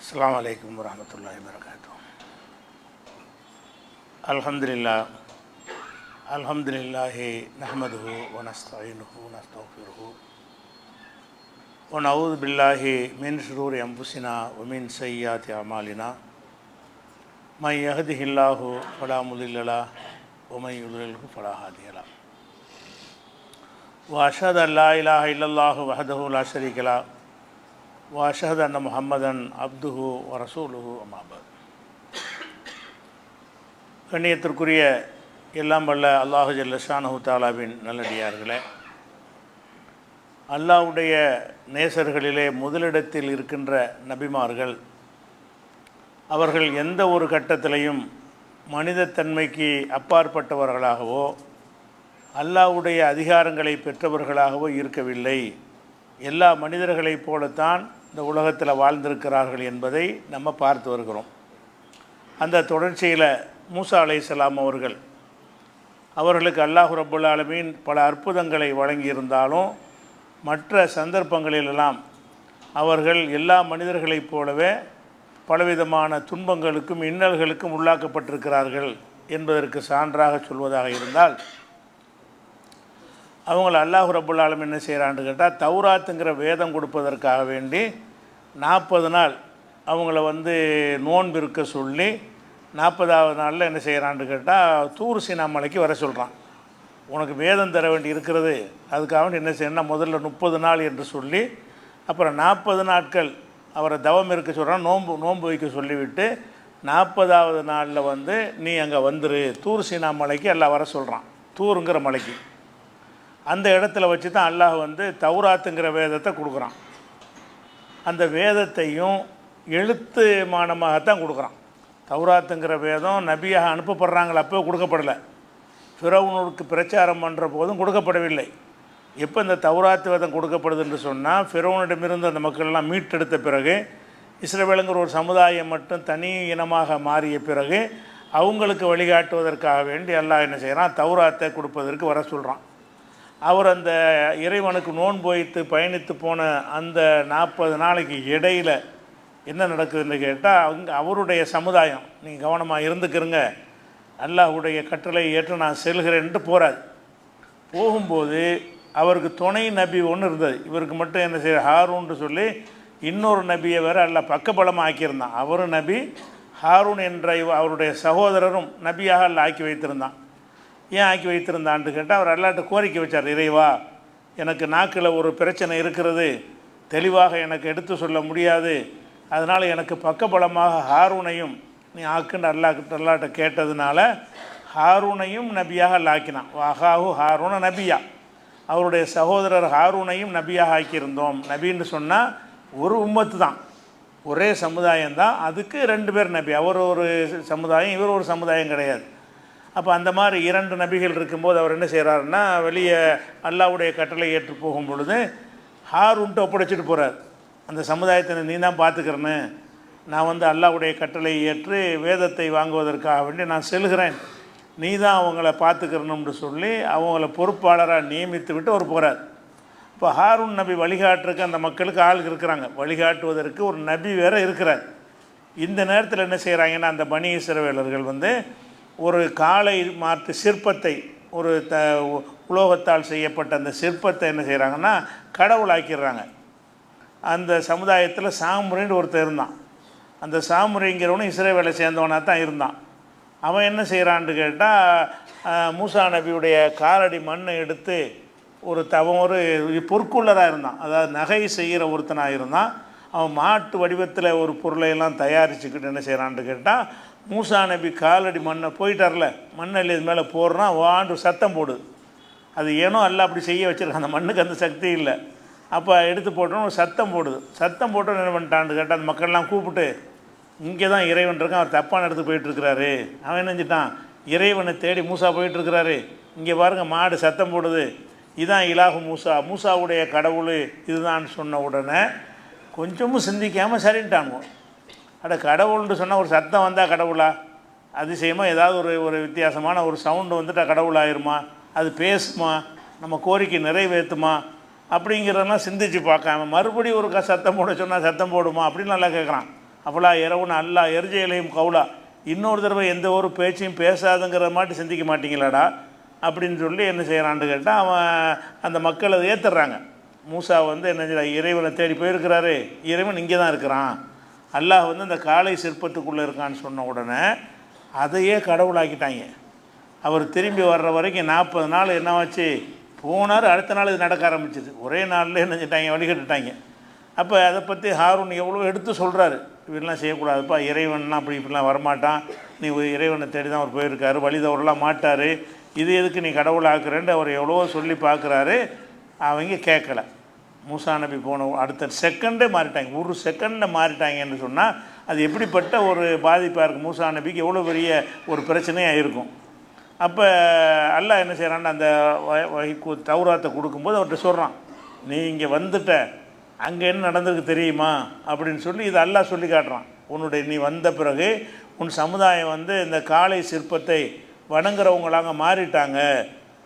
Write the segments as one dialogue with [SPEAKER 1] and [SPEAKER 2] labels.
[SPEAKER 1] அஸ்ஸலாமு அலைக்கும் வரஹ்மத்துல்லாஹி வபரகாத்துஹு. அல்ஹம்துலில்லாஹ் அல்ஹம்துலில்லாஹி நஹ்மதுஹு வ நஸ்தஈனுஹு வ நஸ்தக்ஃபிருஹு வ நஊது பில்லாஹி மின் ஷுரூரி அன்ஃபுஸினா வ மின் ஸய்யிஆத்தி அமாலினா மன் யஹ்திஹில்லாஹு ஃபலா முதில்ல லஹு வ மன் யுضلில்ஹு ஃபலா ஹாதிய லஹு. வ அஷ்ஹது அன் லா இலாஹ இல்லல்லாஹு வஹ்தஹு லா ஷரீக லஹு வ அஷ்ஹது அன்ன முஹம்மதன் அப்துஹு வ ரசூலுஹு அம்மா பஅத். கண்ணியத்திற்குரிய எல்லாம் வல்ல அல்லாஹு ஜல்ல ஷானஹு தஆலாவின் நல்லடியார்களே, அல்லாஹ்வுடைய நேசர்களிலே முதலிடத்தில் இருக்கின்ற நபிமார்கள் அவர்கள் எந்த ஒரு கட்டத்திலையும் மனிதத்தன்மைக்கு அப்பாற்பட்டவர்களாகவோ அல்லாஹ்வுடைய அதிகாரங்களை பெற்றவர்களாகவோ இருக்கவில்லை. எல்லா மனிதர்களைப் போலத்தான் இந்த உலகத்தில் வாழ்ந்திருக்கிறார்கள் என்பதை நம்ம பார்த்து வருகிறோம். அந்த தொடர்ச்சியில் மூசா அலைஹிஸ்ஸலாம் அவர்களுக்கு அல்லாஹ் ரப்புல் ஆலமீன் பல அற்புதங்களை வழங்கியிருந்தாலும் மற்ற சந்தர்ப்பங்களிலெல்லாம் அவர்கள் எல்லா மனிதர்களைப் போலவே பலவிதமான துன்பங்களுக்கும் இன்னல்களுக்கும் உள்ளாக்கப்பட்டிருக்கிறார்கள் என்பதற்கு சான்றாக சொல்வதாக இருந்தால், அவங்கள அல்லாஹ் ரப்புல் ஆலமீன் என்ன செய்கிறான்னு கேட்டால், தௌராத்துங்கிற வேதம் கொடுப்பதற்காக வேண்டி 40 நாள் அவங்கள நோன்பு இருக்க சொல்லி 40வது நாளில் என்ன செய்கிறான்னு கேட்டால் தூர் சீனா மலைக்கு வர சொல்கிறான். உனக்கு வேதம் தர வேண்டி இருக்கிறது, அதுக்காக வேண்டி என்ன செய்யணும்னா முதல்ல 30 நாள் என்று சொல்லி அப்புறம் 40 நாட்கள் அவரை தவம் இருக்க சொல்கிறான், நோன்பு வைக்க சொல்லிவிட்டு 40வது நாளில் நீ அங்கே வந்துரு, தூர் சீனா மலைக்கு எல்லாம் வர சொல்கிறான். தூருங்கிற மலைக்கு அந்த இடத்துல வச்சு தான் அல்லாஹ் தௌராத்துங்கிற வேதத்தை கொடுக்குறான். அந்த வேதத்தையும் எழுத்துமானமாகத்தான் கொடுக்குறான். தௌராத்துங்கிற வேதம் நபியாக அனுப்பப்படுறாங்கள அப்போ கொடுக்கப்படலை, ஃபிரௌனுக்கு பிரச்சாரம் பண்ணுற போதும் கொடுக்கப்படவில்லை. எப்போ இந்த தௌராத்து வேதம் கொடுக்கப்படுது என்று சொன்னால், ஃபிரௌனிடமிருந்து அந்த மக்கள்லாம் மீட்டெடுத்த பிறகு, இஸ்ரவேலுங்கிற ஒரு சமுதாயம் மட்டும் தனி இனமாக மாறிய பிறகு அவங்களுக்கு வழிகாட்டுவதற்காக வேண்டி அல்லாஹ் என்ன செய்கிறான், தௌராத்தை கொடுப்பதற்கு வர சொல்கிறான். அவர் அந்த இறைவனுக்கு நோன்பு வைத்து பயணித்து போன அந்த 40 நாளைக்கு இடையில் என்ன நடக்குதுன்னு கேட்டால், அவருடைய சமுதாயம் நீங்கள் கவனமாக இருந்துக்கிறங்க, அல்லாஹ்வுடைய கட்டளை ஏற்று நான் செல்கிறேன்ட்டு போகிறார். போகும்போது அவருக்கு துணை நபி ஒன்று இருந்தது. இவருக்கு மட்டும் என்ன செய்ய, ஹாரூன்னு சொல்லி இன்னொரு நபியை வேறு அல்லாஹ் பக்கபலமாக ஆக்கியிருந்தான். அவரும் நபி, ஹாரூன் என்ற அவருடைய சகோதரரும் நபியாக அல்லாஹ் ஆக்கி வைத்திருந்தான். ஏன் ஆக்கி வைத்திருந்தான்னு கேட்டால், அவர் அல்லாஹ்ட்ட கோரிக்கை வச்சார், இறைவா எனக்கு நாக்கில் ஒரு பிரச்சனை இருக்கிறது, தெளிவாக எனக்கு எடுத்து சொல்ல முடியாது, அதனால் எனக்கு பக்கபலமாக ஹாரூனையும் நீ ஆக்குன்னு அல்லாஹ்ட்ட கேட்டதுனால ஹாரூனையும் நபியாக ஆக்கினான். வஹாஹு ஹாரூன நபியா, அவருடைய சகோதரர் ஹாரூனையும் நபியாக ஆக்கியிருந்தோம். நபின்னு சொன்னால் ஒரு உம்மத்து தான், ஒரே சமுதாயம்தான், அதுக்கு 2 பேர் நபி. அவர் ஒரு சமுதாயம், இவர் ஒரு சமுதாயம் கிடையாது. அப்போ அந்த மாதிரி 2 நபிகள் இருக்கும்போது அவர் என்ன செய்கிறாருன்னா, வெளியே அல்லாஹ்வுடைய கட்டளை ஏற்று போகும் பொழுது ஹாரூன்ட்டு ஒப்படைச்சிட்டு போகிறார். அந்த சமுதாயத்தை நீ தான் பார்த்துக்கிறேன்னு, நான் அல்லாஹ்வுடைய கட்டளை ஏற்று வேதத்தை வாங்குவதற்காக வேண்டி நான் செல்கிறேன், நீ தான் அவங்கள பார்த்துக்கிறணும்னு சொல்லி அவங்கள பொறுப்பாளராக நியமித்து விட்டு அவர் போகிறார். இப்போ ஹாரூன் நபி வழிகாட்டுறதுக்கு அந்த மக்களுக்கு ஆள் இருக்கிறாங்க, வழிகாட்டுவதற்கு ஒரு நபி வேறு இருக்கிறார். இந்த நேரத்தில் என்ன செய்கிறாங்கன்னா, அந்த பனி இஸ்ரவேலர்கள் ஒரு காளை மாற்று சிற்பத்தை, ஒரு உலோகத்தால் செய்யப்பட்ட அந்த சிற்பத்தை என்ன செய்கிறாங்கன்னா கடவுளாக்கிடுறாங்க. அந்த சமுதாயத்தில் சாமுரைன்னு ஒருத்தர் இருந்தான். அந்த சாமுரைங்கிறவனும் இஸ்ரவேலை சேர்ந்தவனாக தான் இருந்தான். அவன் என்ன செய்கிறான்னு கேட்டால், மூசா நபியுடைய காலடி மண்ணை எடுத்து ஒரு பொற்குள்ளராக இருந்தான், அதாவது நகை செய்கிற ஒருத்தனாக இருந்தான். அவன் மாட்டு வடிவத்தில் ஒரு பொருளையெல்லாம் தயாரிச்சுக்கிட்டு என்ன செய்கிறான்னு கேட்டால், மூசா நபி காலடி மண்ணை போயிட்டார்ல, மண்ணில் இது மேலே போடுறான், வாண்டு சத்தம் போடுது. அது ஏனோ எல்லாம் அப்படி செய்ய வச்சுருக்கான், அந்த மண்ணுக்கு அந்த சக்தி இல்லை. அப்போ எடுத்து போட்டோன்னு ஒரு சத்தம் போடுது. சத்தம் போட்டோன்னு என்ன பண்ணிட்டான்னு கேட்டால், அந்த மக்கள்லாம் கூப்பிட்டு, இங்கே தான் இறைவன் இருக்கான், அவர் தப்பான இடத்துக்கு போயிட்டுருக்கிறாரு. அவன் என்ன செஞ்சிட்டான், இறைவனை தேடி மூசா போயிட்டுருக்கிறாரு, இங்கே பாருங்கள் மாடு சத்தம் போடுது, இதுதான் இலாகு மூசா, மூசாவுடைய கடவுள் இதுதான் சொன்ன உடனே கொஞ்சமும் சிந்திக்காமல் சரின்ட்டானுங்க. கடவுள்னு சொன்னால் ஒரு சத்தம் வந்தால் கடவுளா? அதிசயமாக ஏதாவது ஒரு வித்தியாசமான ஒரு சவுண்டு வந்துட்டால் கடவுளாயிருமா? அது பேசுமா? நம்ம கோரிக்கை நிறைவேற்றுமா? அப்படிங்கிறதெல்லாம் சிந்திச்சு பார்க்காம மறுபடியும் ஒரு சத்தம் போட சொன்னால் சத்தம் போடுமா அப்படின்னு நல்லா கேட்குறான். அவளா இரவுன்னு அல்லா எரிஜையிலையும் கவுலா, இன்னொரு தடவை எந்த ஒரு பேச்சையும் பேசாதுங்கிற மாட்டி சிந்திக்க மாட்டீங்களாடா அப்படின்னு சொல்லி என்ன செய்கிறான்னு கேட்டால் அவன் அந்த மக்கள் அதை ஏற்றுறாங்க. மூசா வந்து என்ன செய்ய இறைவனை தேடி போயிருக்கிறாரு, இறைவன் இங்கே தான் இருக்கிறான், அல்லாஹ் வந்து அந்த காளை சிற்பத்துக்குள்ளே இருக்கான்னு சொன்ன உடனே அதையே கடவுளாக்கிட்டாங்க. அவர் திரும்பி வர்ற வரைக்கும் 40 நாள் என்னவாச்சு போனார். அடுத்த நாள் இது நடக்க ஆரம்பிச்சிது. ஒரே நாளில் என்ன செஞ்சிட்டாங்க, வழிகட்டுட்டாங்க. அப்போ அதை பற்றி ஹாரூன் எவ்வளோ எடுத்து சொல்கிறாரு, இப்படிலாம் செய்யக்கூடாதுப்பா, இறைவன்லாம் அப்படி இப்படிலாம் வரமாட்டான், நீ இறைவனை தேடி தான் அவர் போயிருக்காரு, வழி தவறலாம் மாட்டார், இது எதுக்கு நீ கடவுள் ஆக்குறேன்ட்டு அவர் எவ்வளோ சொல்லி பார்க்குறாரு. அவங்க கேட்கல. மூசா நபி போன அடுத்த செகண்டே மாறிட்டாங்க, ஒரு செகண்டில் மாறிட்டாங்கன்னு சொன்னால் அது எப்படிப்பட்ட ஒரு பாதிப்பாக இருக்குது. மூசா நபிக்கு எவ்வளோ பெரிய ஒரு பிரச்சனையாக இருக்கும். அப்போ அல்லாஹ் என்ன செய்கிறான்னு அந்த தௌராத்தை கொடுக்கும்போது அவர்கிட்ட சொல்கிறான், நீ இங்கே வந்துட்ட, அங்கே என்ன நடந்திருக்கு தெரியுமா அப்படின்னு சொல்லி இதை அல்லாஹ் சொல்லி காட்டுறான். உன்னுடைய நீ வந்த பிறகு உன் சமுதாயம் வந்து இந்த காளை சிற்பத்தை வணங்குறவங்களாங்க மாறிட்டாங்க,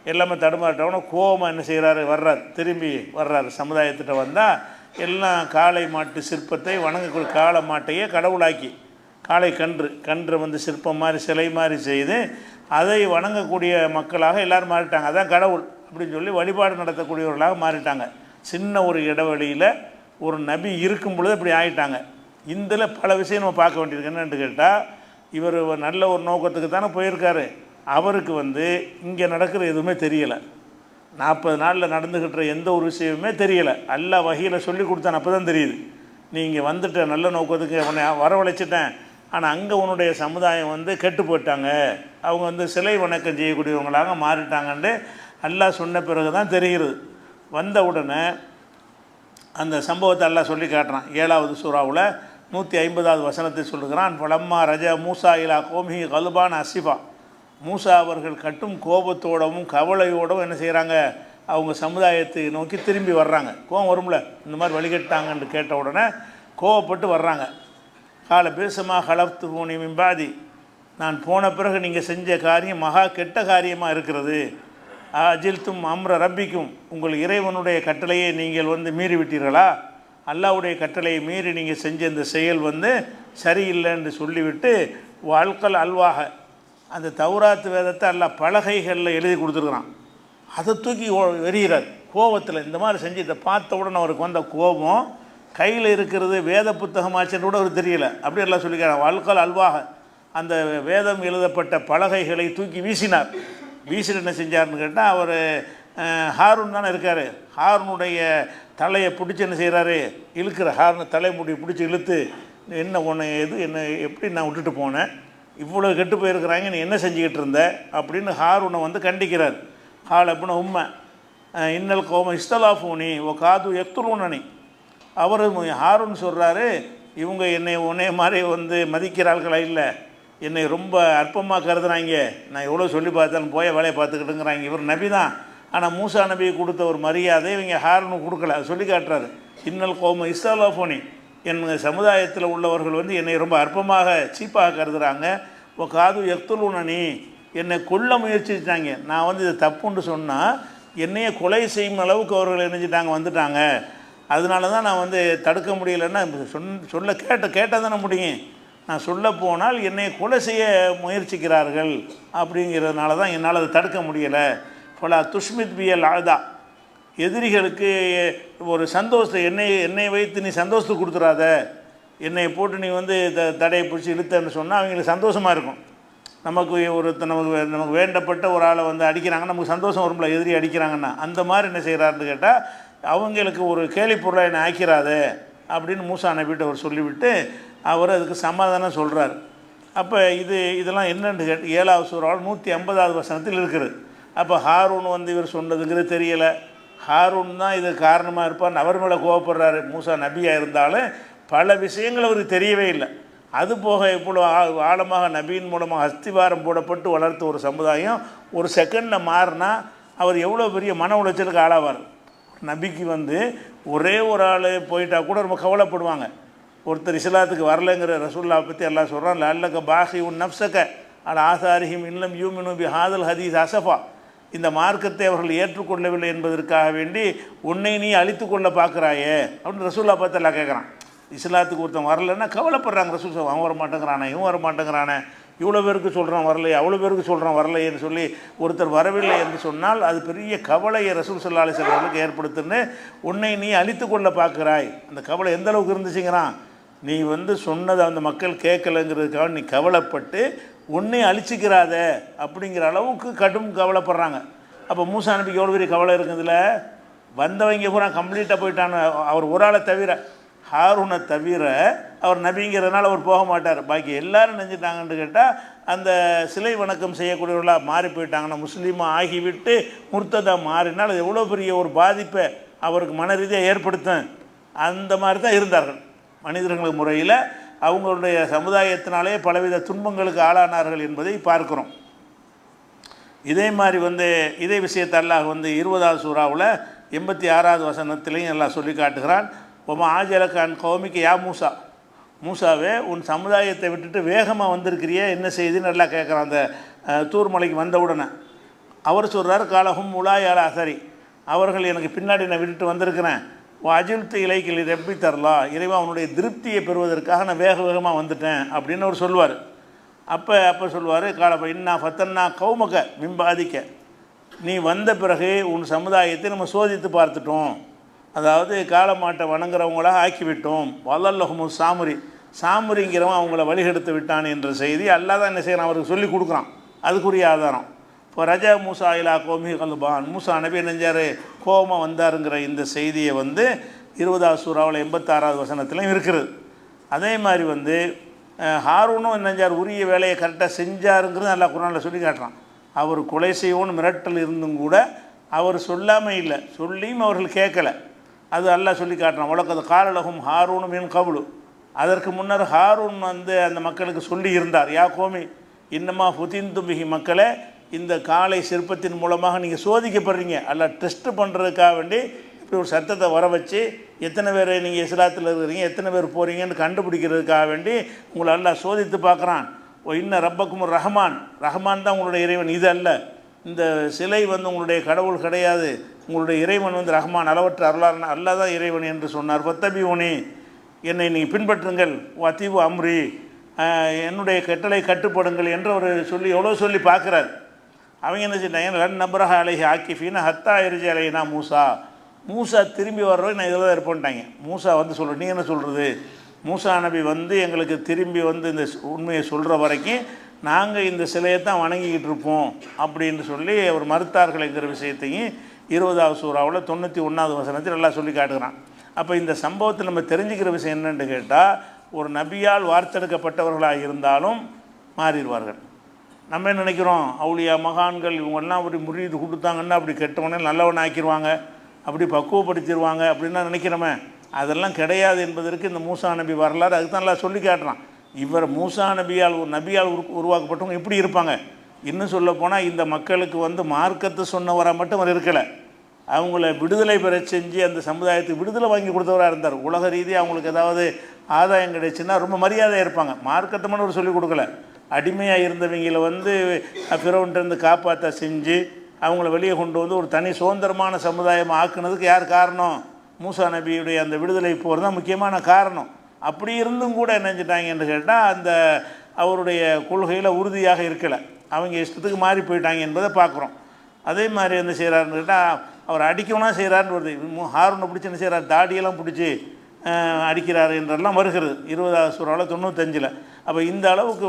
[SPEAKER 1] எல்லாமே தடுமாறிட்டவன கோபமாக என்ன செய்கிறாரு, வர்றார், திரும்பி வர்றாரு சமுதாயத்திட்ட. வந்தால் எல்லாம் காளை மாட்டு சிற்பத்தை வணங்கக்கூடிய காளை மாட்டையே கடவுளாக்கி, காளை கன்று வந்து சிற்பம் மாதிரி சிலை மாதிரி செய்து அதை வணங்கக்கூடிய மக்களாக எல்லோரும் மாறிட்டாங்க. அதான் கடவுள் அப்படின்னு சொல்லி வழிபாடு நடத்தக்கூடியவர்களாக மாறிட்டாங்க. சின்ன ஒரு இடைவெளியில் ஒரு நபி இருக்கும் பொழுது இப்படி ஆகிட்டாங்க. இதில் பல விஷயம் நம்ம பார்க்க வேண்டியிருக்கு. என்னென்னு கேட்டால், இவர் நல்ல ஒரு நோக்கத்துக்கு தானே போயிருக்காரு, அவருக்கு வந்து இங்கே நடக்கிற எதுவுமே தெரியலை. 40 நாளில் நடந்துக்கிட்ட எந்த ஒரு விஷயமுமே தெரியலை. அல்லாஹ் வகையில் சொல்லி கொடுத்தான். அப்போ தான் தெரியுது, நீ இங்கே வந்துட்ட, நல்ல நோக்கத்துக்கு உன்னை வரவழைச்சிட்டேன், ஆனால் அங்கே உன்னுடைய சமுதாயம் வந்து கெட்டு போயிட்டாங்க, அவங்க வந்து சிலை வணக்கம் செய்யக்கூடியவங்களாக மாறிட்டாங்கன்ட்டு அல்லாஹ் சொன்ன பிறகு தான் தெரிகிறது. வந்த உடனே அந்த சம்பவத்தை அல்லாஹ் சொல்லி காட்டுறான். 7வது சூறாவில் 150வது வசனத்தை சொல்லுகிறான். பலம்மா ரஜா மூசா இலா கோமிஹி கல்பான் அசிஃபா, மூசா அவர்கள் கட்டும் கோபத்தோடவும் கவலையோடவும் என்ன செய்கிறாங்க, அவங்க சமுதாயத்தை நோக்கி திரும்பி வர்றாங்க. கோபம் வரும்ல, இந்த மாதிரி வழிகட்டாங்கன்னு கேட்ட உடனே கோவப்பட்டு வர்றாங்க. கால பேசமா ஹலப்து பூனி மிம்பாதி, நான் போன பிறகு நீங்கள் செஞ்ச காரியம் மகா கெட்ட காரியமாக இருக்கிறது. அஜில்தும் அம்ர ரப்பிக்கும், உங்கள் இறைவனுடைய கட்டளையை நீங்கள் வந்து மீறி விட்டீர்களா, அல்லாஹ்வுடைய கட்டளையை மீறி நீங்கள் செஞ்ச இந்த செயல் வந்து சரியில்லைன்னு சொல்லிவிட்டு வாழ்க்கல் அல்வாக, அந்த தௌராத்து வேதத்தை அல்லாஹ் பலகைகளில் எழுதி கொடுத்துருக்குறான், அதை தூக்கி எறிகிறார் கோபத்தில். இந்த மாதிரி செஞ்சு இதை பார்த்த உடனே அவருக்கு வந்த கோபம், கையில் இருக்கிறது வேத புத்தகமாச்சுன்னு கூட அவர் தெரியல, அப்படி எல்லாம் சொல்லிக்கிறார். வாழ்க்கல் அல்வாக, அந்த வேதம் எழுதப்பட்ட பலகைகளை தூக்கி வீசினார். வீசிட்டு என்ன செஞ்சார்னு கேட்டால், அவர் ஹாரூன் தானே இருக்கார், ஹாரூனுடைய தலையை பிடிச்சி என்ன செய்கிறாரு, இழுக்கிற ஹாரூன் தலைமுடி பிடிச்சி இழுத்து, என்ன உன்னை என்ன எப்படி நான் விட்டுட்டு போனேன், இவ்வளோ கெட்டு போயிருக்கிறாங்க, நீ என்ன செஞ்சுக்கிட்டு இருந்த அப்படின்னு ஹாரூனை வந்து கண்டிக்கிறார். ஹால் அப்படின்னா உண்மை இன்னல் கோம இஸ்தலாஃபூனி ஓ காது எக்துலூனி, அவர் ஹாரூன் சொல்கிறாரு, இவங்க என்னை உன்னைய மாதிரி வந்து மதிக்கிறார்களா, இல்லை என்னை ரொம்ப அற்பமாக கருதுறாங்க, நான் எவ்வளோ சொல்லி பார்த்தாலும் போய வேலையை பார்த்துக்கிட்டுங்கிறாங்க. இவர் நபி தான், ஆனால் மூசா நபி கொடுத்த ஒரு மரியாதை இவங்க ஹாரூனுக்கு கொடுக்கல, சொல்லி காட்டுறாரு. இன்னல் கோம இஸ்தலாஃபூனி, என் சமுதாயத்தில் உள்ளவர்கள் வந்து என்னை ரொம்ப அற்பமாக சீப்பாக கருதுகிறாங்க. ஓ காது எக்துலூனி, என்னை கொல்ல முயற்சிட்டாங்க, நான் வந்து இதை தப்புன்னு சொன்னால் என்னையே கொலை செய்யும் அளவுக்கு அவர்கள் நினைச்சிட்டாங்க, வந்துட்டாங்க. அதனால தான் நான் வந்து தடுக்க முடியலைன்னா சொல்ல கேட்டால் தானே முடியும், நான் சொல்ல போனால் என்னை கொலை செய்ய முயற்சிக்கிறார்கள், அப்படிங்கிறதுனால தான் என்னால் அதை தடுக்க முடியலை. பல துஷ்மித் பியல் ஆதா, எதிரிகளுக்கு ஒரு சந்தோஷத்தை என்னை வைத்து நீ சந்தோஷத்தை கொடுத்துடாத, என்னை போட்டு நீ வந்து தடையை பிடிச்சி இழுத்தன்னு சொன்னால் அவங்களுக்கு சந்தோஷமாக இருக்கும். நமக்கு நமக்கு வேண்டப்பட்ட ஒரு ஆளை வந்து அடிக்கிறாங்கன்னா நமக்கு சந்தோஷம் வரும்ல, எதிரி அடிக்கிறாங்கன்னா. அந்த மாதிரி என்ன செய்கிறாருன்னு கேட்டால், அவங்களுக்கு ஒரு கேலி பொருளை என்னை ஆக்கிறாத அப்படின்னு மூசா நபிகிட்ட அவர் சொல்லிவிட்டு அவர் அதுக்கு சமாதானம் சொல்கிறார். அப்போ இதெல்லாம் என்னென்னு கேட்டு 7வது சூறாவில் 150வது வசனத்தில் இருக்கிறது. அப்போ ஹாரூன் வந்து இவர் சொன்னதுங்கிறது தெரியலை, ஹாரூன் தான் இது காரணமாக இருப்பார், அவர் மேலே கோவப்படுறாரு. மூசா நபியாக இருந்தாலும் பல விஷயங்கள் அவருக்கு தெரியவே இல்லை. அதுபோக இவ்வளோ ஆழமாக நபியின் மூலமாக அஸ்திவாரம் போடப்பட்டு வளர்த்த ஒரு சமுதாயம் ஒரு செகண்டில் மாறினா அவர் எவ்வளோ பெரிய மன உளைச்சலுக்கு ஆளாவார். நபிக்கு வந்து ஒரே ஒரு ஆள் போயிட்டால் கூட ரொம்ப கவலைப்படுவாங்க. ஒருத்தர் இஸ்லாத்துக்கு வரலைங்கிற ரசூல்லா பற்றி எல்லாம் சொல்கிறான். லல்லக்க பாஹி உன் நப்சக்க அல் ஆசாரிஹிம் இல்லம் யூமினு பி ஹாதல் ஹதீஸ் அசஃபா, இந்த மார்க்கத்தை அவர்கள் ஏற்றுக்கொள்ளவில்லை என்பதற்காக வேண்டி உன்னை நீ அழித்து கொள்ள பார்க்குறாயே அப்படின்னு ரசூல்லா பார்த்து எல்லாம் கேட்குறான். இஸ்லாத்துக்கு ஒருத்தன் வரலைன்னா கவலைப்படுறாங்க. ரசூல் அவன் வர மாட்டேங்கிறானே, இவன் வர மாட்டேங்கிறானே, இவ்வளோ பேருக்கு சொல்கிறான் வரலையே, அவ்வளோ பேருக்கு சொல்கிறான் வரலையேன்னு சொல்லி ஒருத்தர் வரவில்லை என்று சொன்னால் அது பெரிய கவலையை ரசூல் ஸல்லல்லாஹு அலைஹி வஸல்லம் அவர்களுக்கு ஏற்படுத்துன்னு உன்னை நீ அழித்து கொள்ள பார்க்குறாய். அந்த கவலை எந்த அளவுக்கு இருந்துச்சுங்கிறான், நீ சொன்னதை அந்த மக்கள் கேட்கலைங்கிறதுக்காக நீ கவலைப்பட்டு உன்னை அழிச்சிக்கிறாத அப்படிங்கிற அளவுக்கு கடும் கவலைப்படுறாங்க. அப்போ மூசா நபிக்கு எவ்வளோ பெரிய கவலை இருக்குதுல. வந்தவங்க பூரா கம்ப்ளீட்டாக போயிட்டான்னு, அவர் ஒரு ஆளை தவிர, ஹாரூனை தவிர அவர் நபிங்கிறதுனால அவர் போக மாட்டார். பாக்கி எல்லாரும் நினைஞ்சிட்டாங்கன்னு கேட்டால் அந்த சிலை வணக்கம் செய்யக்கூடியவர்களாக மாறி போயிட்டாங்கன்னா, முஸ்லீமாக ஆகிவிட்டு முர்த்ததாக மாறினால் அது எவ்வளோ பெரிய ஒரு பாதிப்பை அவருக்கு மன ரீதியாக ஏற்படுத்தும். அந்த மாதிரி தான் இருந்தார்கள் மனிதர்கள் முறையில். அவங்களுடைய சமுதாயத்தினாலே பலவித துன்பங்களுக்கு ஆளானார்கள் என்பதை பார்க்குறோம். இதே மாதிரி இதே விஷயத்தை அல்லாஹ் 20வது சூறாவில் 86வது வசனத்திலையும் எல்லாம் சொல்லி காட்டுகிறான். ஒமா ஆஜலக்கான் கௌமிக்கு யா மூசா, மூசாவே உன் சமுதாயத்தை விட்டுட்டு வேகமாக வந்திருக்கிறியே, என்ன செய்தின்னு நல்லா கேட்குறான். அந்த தூர் மலைக்கு வந்தவுடனே அவர் சொல்கிறார், காலகும் உலாயால அசரி, அவர்கள் எனக்கு பின்னாடி நான் விட்டுட்டு வந்திருக்கிறேன். அஜில்த்து இலைக்கில் ரெப்பி தரலாம், இறைவா அவனுடைய திருப்தியை பெறுவதற்காக நான் வேக வேகமாக வந்துட்டேன் அப்படின்னு அவர் சொல்லுவார். அப்போ சொல்லுவார், காலப்ப இன்னா ஃபத்தன்னா கௌமக மிம்பாதிக்க, நீ வந்த பிறகு உன் சமுதாயத்தை நம்ம சோதித்து பார்த்துட்டோம், அதாவது காலமாட்டை வணங்குறவங்களாக ஆக்கிவிட்டோம். வல்லல்லஹுமு சாமுரி, சாமுரிங்கிறவன் அவங்கள வழிகெடுத்து விட்டான் என்ற செய்தி அல்லாஹ் தான் என்ன செய்யறான், அவருக்கு சொல்லி கொடுக்குறான். அதுக்குரிய ஆதாரம். இப்போ ரஜா மூசா இலா கோமி கல்பான், மூசா நபி நெஞ்சார் கோபமாக வந்தாருங்கிற இந்த செய்தியை 20வது சூறாவில் 86வது வசனத்திலையும் இருக்கிறது. அதே மாதிரி ஹாரூனும் நெஞ்சார் உரிய வேலையை கரெக்டாக செஞ்சாருங்கிறது நல்லா குர்ஆனில் சொல்லி காட்டுறான். அவர் கொலை செய்வோன்னு மிரட்டல் இருந்தும் கூட அவர் சொல்லாமல் இல்லை, சொல்லியும் அவர்கள் கேட்கலை. அது அல்லாஹ் சொல்லி காட்டுறான். வழக்கது காலலகும் ஹாரூனும் என் கபுலு, அதற்கு முன்னர் ஹாரூன் அந்த மக்களுக்கு சொல்லி இருந்தார், யா கோமி இன்னமா ஃபுதின்துபிஹி, மக்களே இந்த காலை சிற்பத்தின் மூலமாக நீங்கள் சோதிக்கப்படுறீங்க, அல்லாஹ் டெஸ்ட்டு பண்ணுறதுக்காக வேண்டி இப்படி ஒரு சத்தத்தை வர வச்சு எத்தனை பேர் நீங்கள் இஸ்லாத்தில் இருக்கிறீங்க, எத்தனை பேர் போகிறீங்கன்னு கண்டுபிடிக்கிறதுக்காக வேண்டி உங்களை அல்லாஹ் சோதித்து பார்க்குறான். ஓ இன்ன ரப்பக்கும் ரஹ்மான், ரஹ்மான் தான் உங்களுடைய இறைவன், இது அல்ல, இந்த சிலை உங்களுடைய கடவுள் கிடையாது, உங்களுடைய இறைவன் ரஹ்மான், அளவற்ற அருளார், அல்லாஹ் தான் இறைவன் என்று சொன்னார். ஃபத்தபிஊனி, என்னை நீங்கள் பின்பற்றுங்கள், வத்தீவு அம்ரி, என்னுடைய கட்டளை கட்டுப்படுங்கள் என்று அவர் சொல்லி பார்க்குறார். அவங்க என்ன செஞ்சாங்க, ரன் நபரஹ அலைஹி ஆக்கிஃபீன ஹத்தா எரிஜி அலைனா மூசா, மூசா திரும்பி வர்றவரை நான் இதில் தான் இருப்பேன்ட்டாங்க. மூசா சொல்கிறேன், நீ என்ன சொல்கிறது, மூசா நபி எங்களுக்கு திரும்பி இந்த உண்மையை சொல்கிற வரைக்கும் நாங்கள் இந்த சிலையை தான் வணங்கிக்கிட்டு இருப்போம் அப்படின்னு சொல்லி அவர் மறுத்தார்கள்ங்கிற விஷயத்தையும் 20வது சூறாவில் 91வது வசனத்தில் எல்லாம் சொல்லி காட்டுகிறான். அப்போ இந்த சம்பவத்தில் நம்ம தெரிஞ்சுக்கிற விஷயம் என்னென்னு கேட்டால், ஒரு நபியால் வார்த்தெடுக்கப்பட்டவர்களாக இருந்தாலும் மாறிடுவார்கள். நம்ம என்ன நினைக்கிறோம், அவுலியா மகான்கள் இவங்கெல்லாம் அப்படி முறியீடு கொடுத்தாங்கன்னா அப்படி கெட்டவனே நல்லவன் ஆக்கிடுவாங்க, அப்படி பக்குவப்படுத்திடுவாங்க அப்படின்னா நினைக்கிறோமே. அதெல்லாம் கிடையாது என்பதற்கு இந்த மூசா நபி வரலாறு அதுக்கு தான் எல்லாம் சொல்லி காட்டுறான். இவர் மூசா நபியால் உருவாக்கப்பட்டவங்க எப்படி இருப்பாங்க. இன்னும் சொல்லப்போனால் இந்த மக்களுக்கு மார்க்கத்தை சொன்னவராக மட்டும் அவர் இருக்கலை, அவங்கள விடுதலை பெற செஞ்சு அந்த சமுதாயத்துக்கு விடுதலை வாங்கி கொடுத்தவராக இருந்தார். உலக ரீதியாக அவங்களுக்கு ஏதாவது ஆதாயம் கிடைச்சுன்னா ரொம்ப மரியாதையாக இருப்பாங்க. மார்க்கத்தை மட்டும் அவர் சொல்லிக் கொடுக்கல, அடிமையாக இருந்தவங்களை ஃபிரௌன்கிட்டருந்து காப்பாற்ற செஞ்சு அவங்கள வெளியே கொண்டு ஒரு தனி சுதந்திரமான சமுதாயமாக ஆக்குனதுக்கு யார் காரணம், மூசா நபியுடைய அந்த விடுதலை போர் தான் முக்கியமான காரணம். அப்படி இருந்தும் கூட என்ன செஞ்சிட்டாங்கன்னு கேட்டால் அவருடைய கொள்கையில் உறுதியாக இருக்கலை, அவங்க இஷ்டத்துக்கு மாறி போயிட்டாங்க என்பதை பார்க்குறோம். அதே மாதிரி என்ன செய்கிறாருன்னு கேட்டால், அவர் அடிக்கணும்னா செய்கிறாருன்னு வருது. ஹாரூனை பிடிச்சி என்ன செய்கிறார், தாடியெல்லாம் பிடிச்சி அடிக்கிறார் என்றெல்லாம் வருகிறது 20வது சூறாவில் 95. அப்போ இந்த அளவுக்கு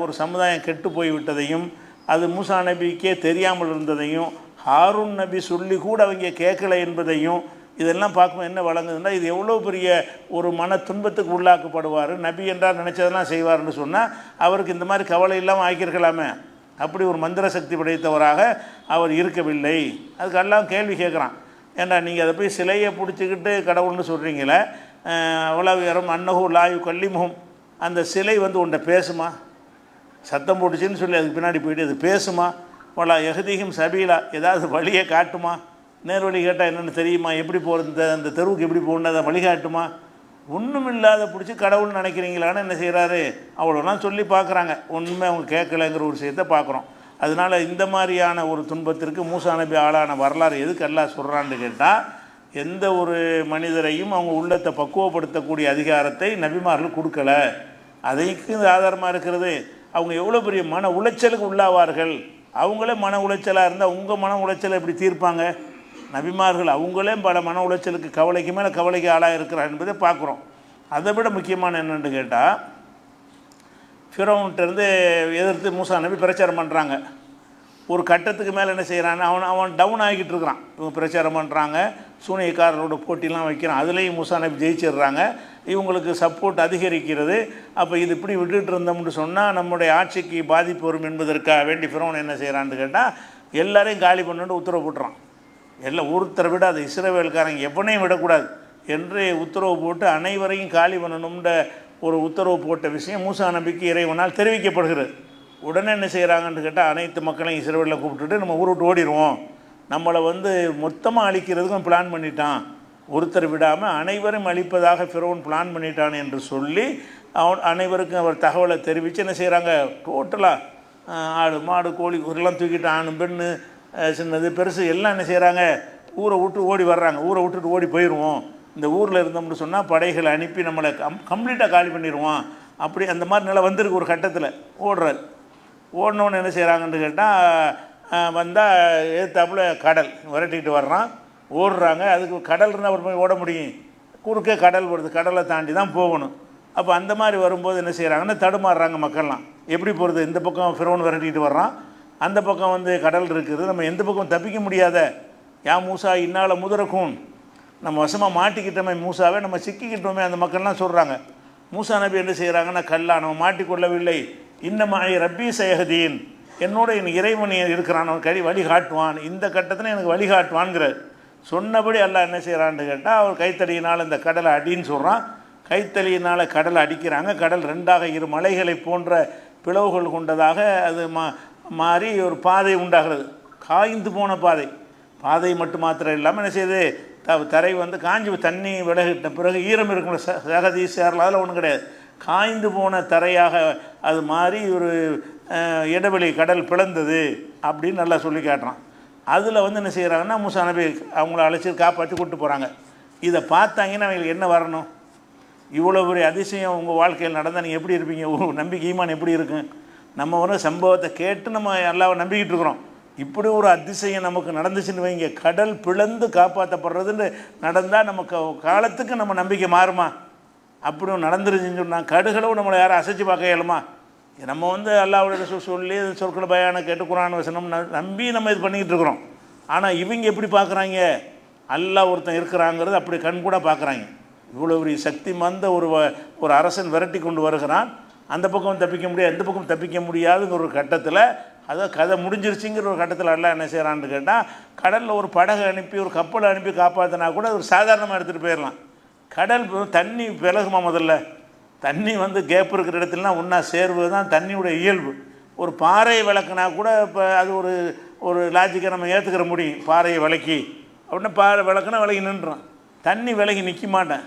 [SPEAKER 1] ஒரு சமுதாயம் கெட்டு போய்விட்டதையும் அது மூசா நபிக்கே தெரியாமல் இருந்ததையும் ஹாரூன் நபி சொல்லி கூட அவங்க கேட்கலை என்பதையும் இதெல்லாம் பார்க்கும்போது என்ன வழங்குதுன்னா, இது எவ்வளோ பெரிய ஒரு மன துன்பத்துக்கு உள்ளாக்கப்படுவார். நபி என்றால் நினச்சதெல்லாம் செய்வார்னு சொன்னால் அவருக்கு இந்த மாதிரி கவலை இல்லாமல் ஆக்கியிருக்கலாமே. அப்படி ஒரு மந்திர சக்தி படைத்தவராக அவர் இருக்கவில்லை. அதுக்கு எல்லாம் கேள்வி கேட்குறான், ஏண்டா நீங்கள் அதை போய் சிலையை பிடிச்சிக்கிட்டு கடவுள்னு சொல்கிறீங்களே, அவ்வளவு அன்னஹு லாயு கல்லிமுகம், அந்த சிலை உன்ட்ட பேசுமா, சத்தம் போட்டுச்சின்னு சொல்லி அதுக்கு பின்னாடி போயிட்டு அது பேசுமா, வலா எஹதிஹிம் சபீலா, ஏதாவது வழியை காட்டுமா, நேர் வழி கேட்டால் என்னென்னு தெரியுமா, எப்படி போகிறது, அந்த தெருவுக்கு எப்படி போகணும் அதை வழிகாட்டுமா, ஒன்றும் இல்லாத பிடிச்சி கடவுள்னு நினைக்கிறீங்களான்னு என்ன செய்கிறாரு, அவ்வளோலாம் சொல்லி பார்க்குறாங்க, ஒன்றுமே அவங்க கேட்கலைங்கிற ஒரு விஷயத்தை பார்க்குறோம். அதனால் இந்த மாதிரியான ஒரு துன்பத்திற்கு மூசா நபி ஆளான வரலாறு எதுக்கு எல்லாம் சொல்கிறான்னு கேட்டால், எந்த ஒரு மனிதரையும் அவங்க உள்ளத்தை பக்குவப்படுத்தக்கூடிய அதிகாரத்தை நபிமார்கள் கொடுக்கல. அதைக்கு ஆதாரமாக இருக்கிறது அவங்க எவ்வளோ பெரிய மன உளைச்சலுக்கு உள்ளாவார்கள். அவங்களே மன உளைச்சலாக இருந்தால் உங்கள் மன உளைச்சலை எப்படி தீர்ப்பாங்க? நபிமார்கள் அவங்களே பல மன உளைச்சலுக்கு கவலைக்கு மேலே கவலைக்கு ஆளாக இருக்கிறார் என்பதை பார்க்குறோம். அதை விட முக்கியமான என்னென்னு கேட்டால், ஃபிரௌன்கிட்டருந்து எதிர்த்து மூசா நபி பிரச்சாரம் பண்ணுறாங்க. ஒரு கட்டத்துக்கு மேலே என்ன செய்கிறான்னு அவன் டவுன் ஆகிக்கிட்டு இருக்கிறான். இவங்க பிரச்சாரம் பண்ணுறாங்க, சூனியக்காரரோட போட்டிலாம் வைக்கிறான். அதுலேயும் மூசா நபி ஜெயிச்சிடுறாங்க. இவங்களுக்கு சப்போர்ட் அதிகரிக்கிறது. அப்போ இது இப்படி விட்டுட்டு இருந்தோம்னு சொன்னால் நம்முடைய ஆட்சிக்கு பாதிப்பு வரும் என்பதற்காக வேண்டி ஃபிரௌன் என்ன செய்கிறான்னு கேட்டால், எல்லாரையும் காலி பண்ணிட்டு உத்தரவு போட்டுறான். எல்லாம் ஒருத்தரை விட அது இஸ்ரவேல்காரங்க எவனையும் விடக்கூடாது என்று உத்தரவு போட்டு அனைவரையும் காலி பண்ணணும்ன்ற ஒரு உத்தரவு போட்ட விஷயம் மூசா நபிக்கு இறைவனால் தெரிவிக்கப்படுகிறது. உடனே என்ன செய்கிறாங்கன்னு கேட்டால், அனைத்து மக்களையும் இஸ்ரவேலில் கூப்பிட்டுட்டு நம்ம ஊரை விட்டு ஓடிடுவோம், நம்மளை மொத்தமாக அழிக்கிறதுக்கும் பிளான் பண்ணிட்டான், ஒருத்தர் விடாமல் அனைவரும் அழிப்பதாக ஃபிரௌன் பிளான் பண்ணிட்டான் என்று சொல்லி அனைவருக்கும் அவர் தகவலை தெரிவித்து என்ன செய்கிறாங்க, டோட்டலாக ஆடு மாடு கோழி எல்லாம் தூக்கிட்டு ஆணு பெண்ணு சின்னது பெருசு எல்லாம் என்ன செய்கிறாங்க, ஊரை விட்டு ஓடி வர்றாங்க. ஊரை விட்டுட்டு ஓடி போயிடுவோம், இந்த ஊரில் இருந்தோம்னு சொன்னால் படைகளை அனுப்பி நம்மளை கம்ப்ளீட்டாக காலி பண்ணிடுவோம். அப்படி அந்த மாதிரி நிலை வந்திருக்கு. ஒரு கட்டத்தில் ஓடுறாரு. ஓடினோன்னு என்ன செய்கிறாங்கன்னு கேட்டால், வந்தால் ஏத்தாப்புல கடல் விரட்டிக்கிட்டு வர்றான். ஓடுறாங்க. அதுக்கு கடல் இருந்தால் அவர் போய் ஓட முடியும், குறுக்கே கடல் வருது, கடலை தாண்டி தான் போகணும். அப்போ அந்த மாதிரி வரும்போது என்ன செய்கிறாங்கன்னா தடுமாறுறாங்க மக்கள்லாம். எப்படி போகிறது? இந்த பக்கம் ஃபிரௌன் விரட்டிக்கிட்டு வர்றான், அந்த பக்கம் கடல் இருக்குது, நம்ம எந்த பக்கம் தப்பிக்க முடியாத. யா மூசா இன்னால் முதரக்கும், நம்ம வசமாக மாட்டிக்கிட்டோமே மூசாவே, நம்ம சிக்கிக்கிட்டோமே அந்த மக்கள்லாம் சொல்கிறாங்க. மூசா நபி என்ன செய்கிறாங்கன்னா, கல்லா நம்ம மாட்டிக்கொள்ளவில்லை, இன்னமாய் ரப்பி சயஹதீன், என்னோட என் இறைவன் இருக்கிறான், அவன் வழி காட்டுவான், இந்த கட்டத்தில் எனக்கு வழி காட்டுவான்ங்கிறார். சொன்னபடி அல்லாஹ் என்ன செய்கிறான்னு கேட்டால், அவர் கைத்தடியினால் இந்த கடலை அடின்னு சொல்கிறான். கைத்தடியினால் கடலை அடிக்கிறாங்க. கடல் ரெண்டாக இரு மலைகளை போன்ற பிளவுகள் கொண்டதாக அது மாறி ஒரு பாதை உண்டாகிறது. காய்ந்து போன பாதை மட்டும் மாத்திரம் இல்லாமல் என்ன செய்யுது, தரை காஞ்சி தண்ணி விலகிட்ட பிறகு ஈரம் இருக்கும், சகதி சேரலாம், அதில் ஒன்றும் கிடையாது. காய்ந்து போன தரையாக அது மாறி ஒரு இடைவெளி கடல் பிளந்தது அப்படின்னு நல்லா சொல்லி காட்டுறான். அதில் என்ன செய்கிறாங்கன்னா, மூசா நபி அவங்கள அழைச்சி காப்பாற்றி கூப்பிட்டு போகிறாங்க. இதை பார்த்தாங்கன்னா அவங்களுக்கு என்ன வரணும்? இவ்வளோ பெரிய அதிசயம் உங்கள் வாழ்க்கையில் நடந்தால் நீங்கள் எப்படி இருப்பீங்க? நம்பிக்கை ஈமான் எப்படி இருக்கும்? நம்ம சம்பவத்தை கேட்டு நம்ம அல்லாஹ்வை நம்பிக்கிட்டு இருக்கிறோம். இப்படி ஒரு அதிசயம் நமக்கு நடந்துச்சுன்னு வைங்க, கடல் பிளந்து காப்பாற்றப்படுறதுன்னு நடந்தால் நமக்கு காலத்துக்கு நம்ம நம்பிக்கை மாறுமா? அப்படியும் நடந்துருச்சுன்னு சொன்னால் கடுகளவு நம்மளை யாரும் அசைச்சு பார்க்க இயலுமா? நம்ம அல்லாஹ்வுடைய சொல்லி சொற்களை பயான கேட்டு குர்ஆன் வசனம் நம்பி நம்ம இது பண்ணிக்கிட்டு இருக்கிறோம். ஆனால் இவங்க எப்படி பார்க்குறாங்க? அல்லாஹ் ஒருத்தன் இருக்கிறாங்கிறது அப்படி கண்கூட பார்க்குறாங்க. இவ்வளோ ஒரு சக்தி மந்த ஒரு அரசன் விரட்டி கொண்டு வருகிறான். அந்த பக்கம் தப்பிக்க முடியாது, எந்த பக்கம் தப்பிக்க முடியாதுங்கிற ஒரு கட்டத்தில், அதாவது கதை முடிஞ்சிருச்சுங்கிற ஒரு கட்டத்தில் அல்லாஹ் என்ன செய்கிறான்னு கேட்டால், கடலில் ஒரு படகு அனுப்பி ஒரு கப்பலை அனுப்பி காப்பாற்றினா கூட ஒரு சாதாரணமாக எடுத்துகிட்டு போயிடலாம். கடல் தண்ணி விலகுமா? முதல்ல தண்ணி கேப் இருக்கிற இடத்துலலாம் ஒன்றா சேர்வது தான் தண்ணியுடைய இயல்பு. ஒரு பாறையை விளக்குனா கூட இப்போ அது ஒரு லாஜிக்கை நம்ம ஏற்றுக்கிற முடியும். பாறையை விளக்கி அப்படின்னா பாறை விளக்குனா விலகி நின்றுடும். தண்ணி விலகி நிற்க மாட்டேன்,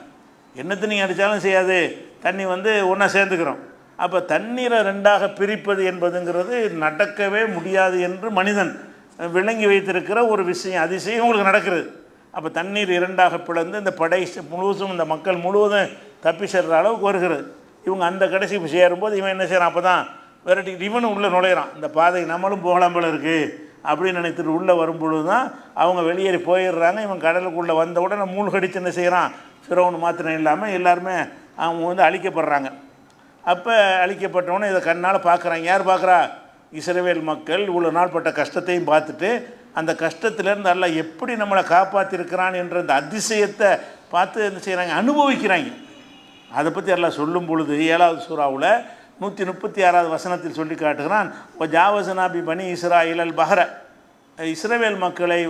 [SPEAKER 1] என்னத்தை நீங்கள் அடித்தாலும் செய்யாது, தண்ணி ஒன்றா சேர்ந்துக்கிறோம். அப்போ தண்ணீரை ரெண்டாக பிரிப்பது என்பதுங்கிறது நடக்கவே முடியாது என்று மனிதன் விளங்கி வைத்திருக்கிற ஒரு விஷயம், அதிசயம் உங்களுக்கு நடக்கிறது. அப்போ தண்ணீர் இரண்டாக பிளந்து இந்த படை முழுவதும் இந்த மக்கள் முழுவதும் தப்பி செல்கிற அளவுக்கு வருகிறது. இவங்க அந்த கடைசி சேரும்போது இவன் என்ன செய்கிறான், அப்போ தான் விரட்டிக்கிட்டு இவனும் உள்ளே நுழையிறான். இந்த பாதை நம்மளும் போகலாம் போல இருக்குது அப்படின்னு நினைத்துட்டு உள்ளே வரும்பொழுது தான் அவங்க வெளியேறி போயிடுறாங்க. இவன் கடலுக்குள்ளே வந்த உடனே மூழ்கடிச்சு என்ன செய்கிறான், ஃபிரௌன் மாத்திரம் இல்லாமல் எல்லாருமே அவங்க அழிக்கப்படுறாங்க. அப்போ அழிக்கப்பட்டவொன்னே இதை கண்ணால் பார்க்குறாங்க. யார் பார்க்குறா? இஸ்ரவேல் மக்கள் இவ்வளோ நாள் பட்ட கஷ்டத்தையும் பார்த்துட்டு, அந்த கஷ்டத்திலேருந்து அல்லாஹ் எப்படி நம்மளை காப்பாற்றிருக்கிறான் என்ற அந்த அதிசயத்தை பார்த்து என்ன செய்கிறாங்க, அனுபவிக்கிறாங்க. அதை பற்றி எல்லாம் சொல்லும் பொழுது 7வது சூறாவில் 136வது வசனத்தில் சொல்லி காட்டுகிறான், ஓ ஜாவசனாபி பனி இஸ்ராயில் அல் பஹர, இஸ்ரவேல் மக்களை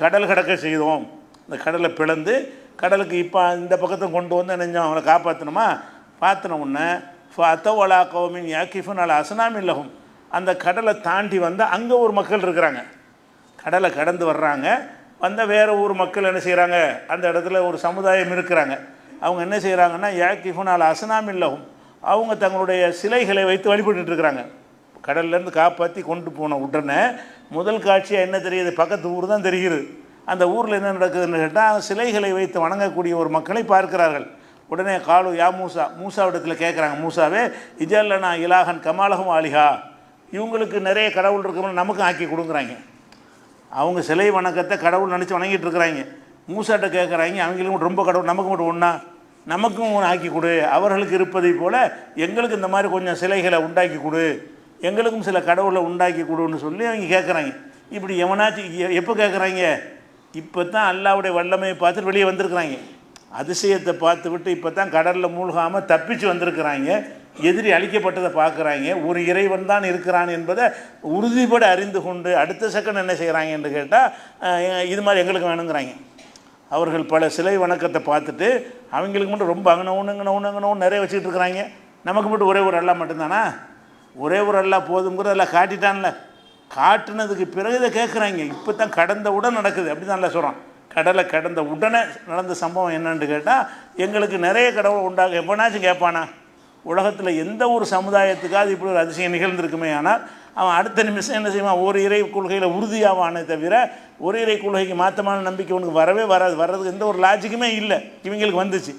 [SPEAKER 1] கடல் கடக்க செய்தோம். இந்த கடலை பிளந்து கடலுக்கு இப்போ இந்த பக்கத்தை கொண்டு நினைஞ்சோம், அவங்கள காப்பாற்றணுமா? பார்த்தின உடனே ஃபத்தவலா கௌமின் யாக்கிஃபுன் அல் அஸ்னாம் இல்லஹும், அந்த கடலை தாண்டி அங்கே ஒரு மக்கள் இருக்கிறாங்க. கடலை கடந்து வர்றாங்க, வேறு ஊர் மக்கள் என்ன செய்கிறாங்க, அந்த இடத்துல ஒரு சமுதாயம் இருக்கிறாங்க. அவங்க என்ன செய்கிறாங்கன்னா, யாக்கிஃபுன் அல் அஸ்னாம் இல்லஹும், அவங்க தங்களுடைய சிலைகளை வைத்து வழிபட்டுருக்குறாங்க. கடல்லேருந்து காப்பாற்றி கொண்டு போன உடனே முதல் காட்சியாக என்ன தெரியுது, பக்கத்து ஊர் தான் தெரிகிறது. அந்த ஊரில் என்ன நடக்குதுன்னு கேட்டால் சிலைகளை வைத்து வணங்கக்கூடிய ஒரு மக்களை பார்க்கிறார்கள். உடனே காலு யா மூசா, மூசாவிடத்தில் கேட்குறாங்க, மூசாவே இஜல்லனா இலாகன் கமாலகம் ஆலிஹா, இவங்களுக்கு நிறைய கடவுள் இருக்கணும், நமக்கும் ஆக்கி கொடுக்குறாங்க. அவங்க சிலை வணக்கத்தை கடவுள் நினச்சி வணங்கிட்டு இருக்கிறாங்க. மூசாட்ட கேட்குறாங்க, அவங்களுக்கு மட்டும் ரொம்ப கடவுள், நமக்கு மட்டும் ஒன்றா, நமக்கும் ஒன்று ஆக்கி கொடு, அவர்களுக்கு இருப்பதை போல் எங்களுக்கு இந்த மாதிரி கொஞ்சம் சிலைகளை உண்டாக்கி கொடு, எங்களுக்கும் சில கடவுளை உண்டாக்கி கொடுன்னு சொல்லி அவங்க கேட்குறாங்க. இப்படி எவனாச்சும் எப்போ கேட்குறாங்க? இப்போ தான் அல்லாவுடைய வல்லமையை பார்த்துட்டு வெளியே வந்திருக்கிறாங்க. அதிசயத்தை பார்த்து விட்டு இப்போ தான் கடலில் மூழ்காமல் தப்பிச்சு வந்திருக்கிறாங்க. எதிரி அழிக்கப்பட்டதை பார்க்குறாங்க. ஒரு இறைவன் தான் இருக்கிறான் என்பதை உறுதிப்பட அறிந்து கொண்டு அடுத்த செகண்ட் என்ன செய்கிறாங்க என்று கேட்டால், இது மாதிரி எங்களுக்கு வேணுங்கிறாங்க. அவர்கள் பல சிலை வணக்கத்தை பார்த்துட்டு அவங்களுக்கு மட்டும் ரொம்ப அங்கனவுன்னு நிறைய வச்சுக்கிட்டு இருக்கிறாங்க. நமக்கு மட்டும் ஒரே ஒரு அல்லா மட்டும்தானா? ஒரே ஒரு அல்லா போதுங்கிறது எல்லாம் காட்டிட்டான்ல. காட்டுனதுக்கு பிறகு இதை கேட்குறாங்க. இப்போ தான் கடந்த உடன் நடக்குது, அப்படி தான் நல்லா சொல்கிறான். கடலை கடந்த உடனே நடந்த சம்பவம் என்னன்னு கேட்டால், எங்களுக்கு நிறைய கடவுள் உண்டாக எப்போனாச்சும் கேட்பானா? உலகத்தில் எந்த ஒரு சமுதாயத்துக்காவது இப்படி ஒரு அதிசயம் நிகழ்ந்திருக்குமே. ஆனால் அவன் அடுத்த நிமிஷம் என்ன செய்வான்? ஒரு இறை கொள்கையில் உறுதியாவானே தவிர ஒரு இறை கொள்கைக்கு மாற்றமான நம்பிக்கை உனக்கு வரவே வராது. வர்றதுக்கு எந்த ஒரு லாஜிக்குமே இல்லை. இவங்களுக்கு வந்துச்சு.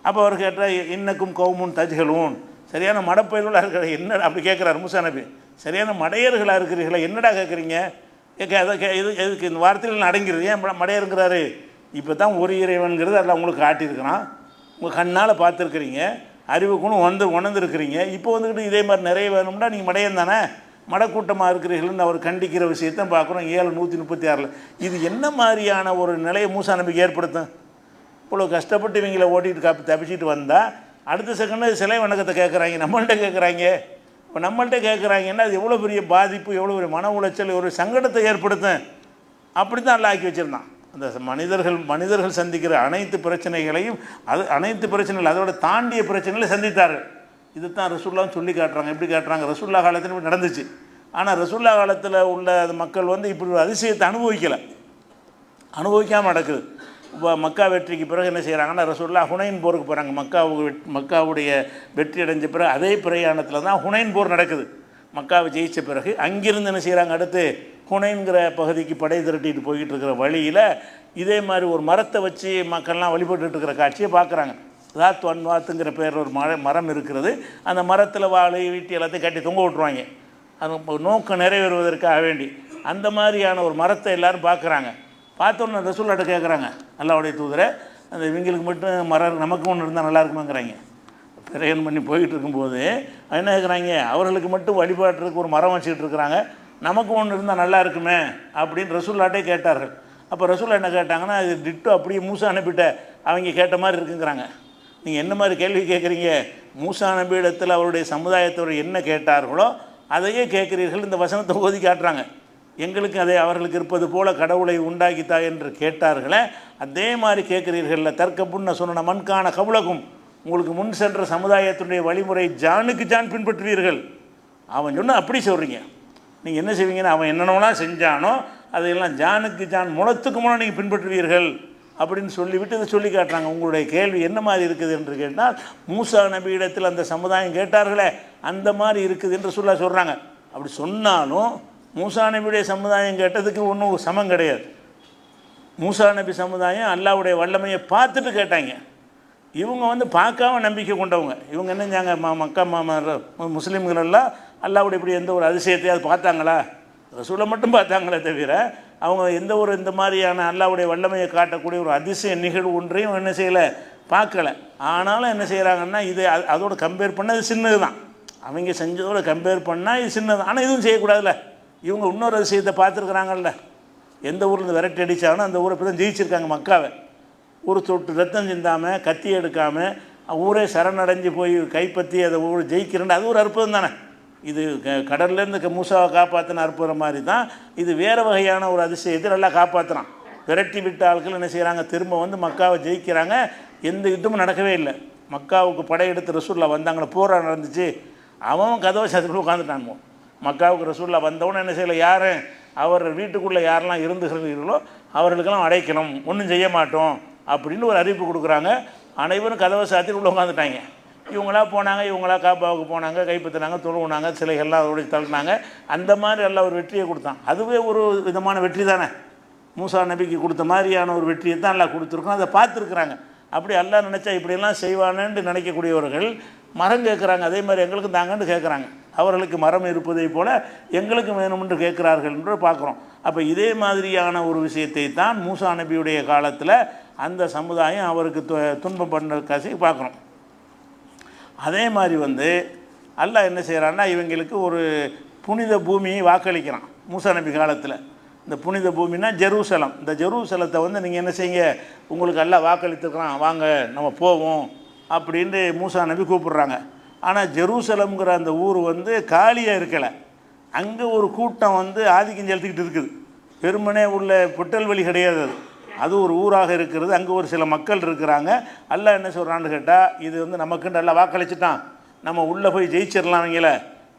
[SPEAKER 1] அப்போ அவர் கேட்டால், இன்னக்கும் கவுமுன் தஜ்ஹலூன், சரியான மடப்பயிர்களாக இருக்கிற என்ன அப்படி கேட்குறாரு மூசா நபி. சரியான மடையர்களாக இருக்கிறீர்களா, என்னடா கேட்குறீங்க? இது எதுக்கு இந்த வார்த்தையில் அடங்கிறது? ஏன் மடையருங்கிறாரு? இப்போ தான் ஒரு இறைவன்கிறது அதில் உங்களுக்கு காட்டியிருக்கிறான், உங்கள் கண்ணால் பார்த்துருக்குறீங்க, அறிவுக்குன்னு உணர்ந்துருக்கிறீங்க. இப்போ வந்துக்கிட்டு இதே மாதிரி நிறைய வேணும்னா நீங்கள் மடையன் தானே, மடக்கூட்டமாக இருக்கிறீர்கள்னு அவர் கண்டிக்கிற விஷயத்தை பார்க்குறோம் 7:136. இது என்ன மாதிரியான ஒரு நிலையை மூசா நபிக்கு ஏற்படுத்தும்? இவ்வளோ கஷ்டப்பட்டு இவங்களை ஓட்டிகிட்டு தப்பிச்சிட்டு வந்தால் அடுத்த செகண்டு சிலை வணக்கத்தை கேட்குறாங்க, நம்மள்கிட்ட கேட்குறாங்க. இப்போ நம்மள்கிட்ட கேட்குறாங்கன்னா அது எவ்வளோ பெரிய பாதிப்பு, எவ்வளோ பெரிய மன உளைச்சல், ஒரு சங்கடத்தை ஏற்படுத்தும். அப்படி தான் எல்லாம் ஆக்கி வச்சுருந்தான். அந்த மனிதர்கள் சந்திக்கிற அனைத்து பிரச்சனைகளையும் அனைத்து பிரச்சனைகள் அதோட தாண்டிய பிரச்சனைகளை சந்தித்தார்கள். இது தான் ரசூல்லான்னு சொல்லி காட்டுறாங்க. எப்படி காட்டுறாங்க? ரசூல்லா காலத்தில் இப்படி நடந்துச்சு. ஆனால் ரசூல்லா காலத்தில் உள்ள மக்கள் இப்படி ஒரு அதிசயத்தை அனுபவிக்காமல் நடக்குது. இப்போ மக்கா வெற்றிக்கு பிறகு என்ன செய்கிறாங்கன்னா, ரசூல்லா ஹுனைன் போருக்கு போகிறாங்க. மக்காவுடைய வெற்றி அடைஞ்ச பிறகு அதே பிரயாணத்தில் தான் ஹுனைன் போர் நடக்குது. மக்காவை ஜெயித்த பிறகு அங்கிருந்து என்ன செய்கிறாங்க, அடுத்து ஹுனைன்கிற பகுதிக்கு படை திரட்டிட்டு போய்கிட்டு இருக்கிற வழியில் இதே மாதிரி ஒரு மரத்தை வச்சு மக்கள்லாம் வழிபட்டுட்டு இருக்கிற காட்சியை பார்க்குறாங்க. தாத் வன்வாத்துங்கிற பேர் ஒரு மரம் இருக்கிறது. அந்த மரத்தில் வாழை வீட்டி எல்லாத்தையும் கட்டி தொங்க விட்ருவாங்க. அது நோக்கம் நிறைவேறுவதற்காக வேண்டி அந்த மாதிரியான ஒரு மரத்தை எல்லோரும் பார்க்குறாங்க. பார்த்தோன்னே ரசூல்லாட்ட கேட்குறாங்க, அல்லாஹ்வுடைய தூதரை, அந்த இவங்களுக்கு மட்டும் மரம் நமக்கும் ஒன்று இருந்தால் நல்லா இருக்குமாங்கிறாங்க. பிரயாணம் பண்ணி போய்கிட்டு இருக்கும்போது என்ன கேட்குறாங்க, அவர்களுக்கு மட்டும் வழிபாட்டுறதுக்கு ஒரு மரம் வச்சுக்கிட்டு இருக்கிறாங்க, நமக்கு ஒன்று இருந்தால் நல்லா இருக்குமே அப்படின்னு ரசூல்லாட்டே கேட்டார்கள். அப்போ ரசூல்லா என்ன கேட்டாங்கன்னா, அது டிட்டோ அப்படியே மூசா அனுப்பிட்ட அவங்க கேட்ட மாதிரி இருக்குங்கிறாங்க. நீங்கள் என்ன மாதிரி கேள்வி கேட்குறீங்க? மூசா நபி இடத்தில் அவருடைய சமுதாயத்தவர் என்ன கேட்டார்களோ அதையே கேட்குறீர்கள். இந்த வசனத்தை ஓதி காட்டுறாங்க. எங்களுக்கு அதே அவர்களுக்கு இருப்பது போல கடவுளை உண்டாக்கித்தா என்று கேட்டார்களே, அதே மாதிரி கேட்குறீர்கள். தற்கப்புன்னு சொன்ன மண்கான கவுலகும், உங்களுக்கு முன் சென்ற சமுதாயத்தினுடைய வழிமுறை ஜானுக்கு ஜான் பின்பற்றுவீர்கள். அவன் சொன்னால் அப்படி சொல்கிறீங்க. நீங்கள் என்ன செய்வீங்கன்னா, அவன் என்னென்னலாம் செஞ்சானோ அதையெல்லாம் ஜானுக்கு ஜான் முளத்துக்கு முன்னே நீங்கள் பின்பற்றுவீர்கள் அப்படின்னு சொல்லிவிட்டு இதை சொல்லி காட்டுறாங்க. உங்களுடைய கேள்வி என்ன மாதிரி இருக்குது என்று கேட்டால், மூசா நபியிடத்தில் அந்த சமுதாயம் கேட்டார்களே அந்த மாதிரி இருக்குது என்று சொல்கிறாங்க. அப்படி சொன்னாலும் மூசா நபியுடைய சமுதாயம் கேட்டதுக்கு ஒன்றும் சமம் கிடையாது. மூசா நபி சமுதாயம் அல்லாஹ்வுடைய வல்லமையை பார்த்துட்டு கேட்டாங்க. இவங்க பார்க்காம நம்பிக்கை கொண்டவங்க. இவங்க என்ன செஞ்சாங்க, மக்கா முஸ்லீம்கள் எல்லாம் அல்லாஹ்வுடைய இப்படி எந்த ஒரு அதிசயத்தையாவது பார்த்தாங்களா? ரசூலை மட்டும் பார்த்தாங்களே தவிர அவங்க இந்த மாதிரியான அல்லாஹ்வுடைய வல்லமையை காட்டக்கூடிய ஒரு அதிசய நிகழ்வு ஒன்றையும் என்ன செய்யலை, பார்க்கலை. ஆனாலும் என்ன செய்கிறாங்கன்னா, இது அதோட கம்பேர் பண்ணால் இது சின்னது தான். அவங்க செஞ்சதோட கம்பேர் பண்ணால் இது சின்னது. ஆனால் இதுவும் செய்யக்கூடாதுல்ல. இவங்க இன்னொரு அதிசயத்தை பார்த்துருக்குறாங்கல்ல. எந்த ஊரில் விரட்டி அடித்தாலும் அந்த ஊரை இப்போ தான் ஜெயிச்சிருக்காங்க மக்காவை. ஒரு சொட்டு ரத்தம் சிந்தாமல், கத்தி எடுக்காமல், ஊரே சரணடைஞ்சு போய் கைப்பற்றி அதை ஊர் ஜெயிக்கிறேன்னு அது ஒரு அற்புதம் தானே. இது கடல்லேருந்து மூசாவை காப்பாற்றின அற்புதம் மாதிரி தான் இது. வேறு வகையான ஒரு அதிசயத்தை நல்லா காப்பாற்றுறான். விரட்டி விட்ட ஆட்கள் என்ன செய்கிறாங்க, திரும்ப மக்காவை ஜெயிக்கிறாங்க. எந்த யுத்தமும் நடக்கவே இல்லை. மக்காவுக்கு படையெடுத்து ரசூல்லா வந்தாங்களே, போரா நடந்துச்சு. அவன் கதவை சத்துக்குள்ள உட்காந்துட்டானுமோ. மக்காவுக்கு ரசூல்லா வந்தவொன்னே என்ன செய்யலை, யார் அவர் வீட்டுக்குள்ளே யாரெல்லாம் இருந்துகிறீர்களோ அவர்களுக்கெல்லாம் அடைக்கணும், ஒன்றும் செய்ய மாட்டோம் அப்படின்னு ஒரு அறிவிப்பு கொடுக்குறாங்க. அனைவரும் கதவை சாத்திட்டு உள்ளே உட்காந்துட்டாங்க. இவங்களா போனாங்க, இவங்களா காப்பாவுக்கு போனாங்க, கைப்பற்றினாங்க, தொழுவுனாங்க, சிலைகள்லாம் அதோடய தள்ளினாங்க. அந்த மாதிரி எல்லாம் ஒரு வெற்றியை கொடுத்தான். அதுவே ஒரு விதமான வெற்றி தானே. மூசா நபிக்கு கொடுத்த மாதிரியான ஒரு வெற்றியை தான் அல்லாஹ் கொடுத்துருக்கோம். அதை பார்த்துருக்குறாங்க. அப்படி அல்லாஹ் நினச்சா இப்படியெல்லாம் செய்வானேன்னு நினைக்கக்கூடியவர்கள் மரம் கேட்குறாங்க. அதே மாதிரி எங்களுக்கு தாங்கன்னு கேட்குறாங்க. அவர்களுக்கு மரம் இருப்பதை போல் எங்களுக்கு வேணுமென்று கேட்குறார்கள் என்று பார்க்குறோம். அப்போ இதே மாதிரியான ஒரு விஷயத்தை தான் மூசா நபியுடைய காலத்தில் அந்த சமுதாயம் அவருக்கு துன்பம் பண்ண காசி பார்க்குறோம். அதே மாதிரி அல்லாஹ் என்ன செய்கிறான்னா இவங்களுக்கு ஒரு புனித பூமியை வாக்களிக்கிறான் மூசா நபி காலத்தில். இந்த புனித பூமினா ஜெருசலம். இந்த ஜெருசலத்தை நீங்கள் என்ன செய்யுங்க, உங்களுக்கு எல்லாம் வாக்களித்துக்கிறான், வாங்க நம்ம போவோம் அப்படின்ட்டு மூசா நபி கூப்பிட்றாங்க. ஆனால் ஜெருசலம்ங்கிற அந்த ஊர் காலியாக இருக்கலை. அங்கே ஒரு கூட்டம் ஆதிக்கம் செலுத்திக்கிட்டு இருக்குது. பெருமனே உள்ள பொட்டல் வழி கிடையாது. அது ஒரு ஊராக இருக்கிறது. அங்கே ஒரு சில மக்கள் இருக்கிறாங்க. அல்லாஹ் என்ன சொல்கிறான்னு கேட்டால், இது நமக்குன்னு எல்லாம் வாக்களிச்சுட்டான், நம்ம உள்ளே போய் ஜெயிச்சிடலாம், அவங்கள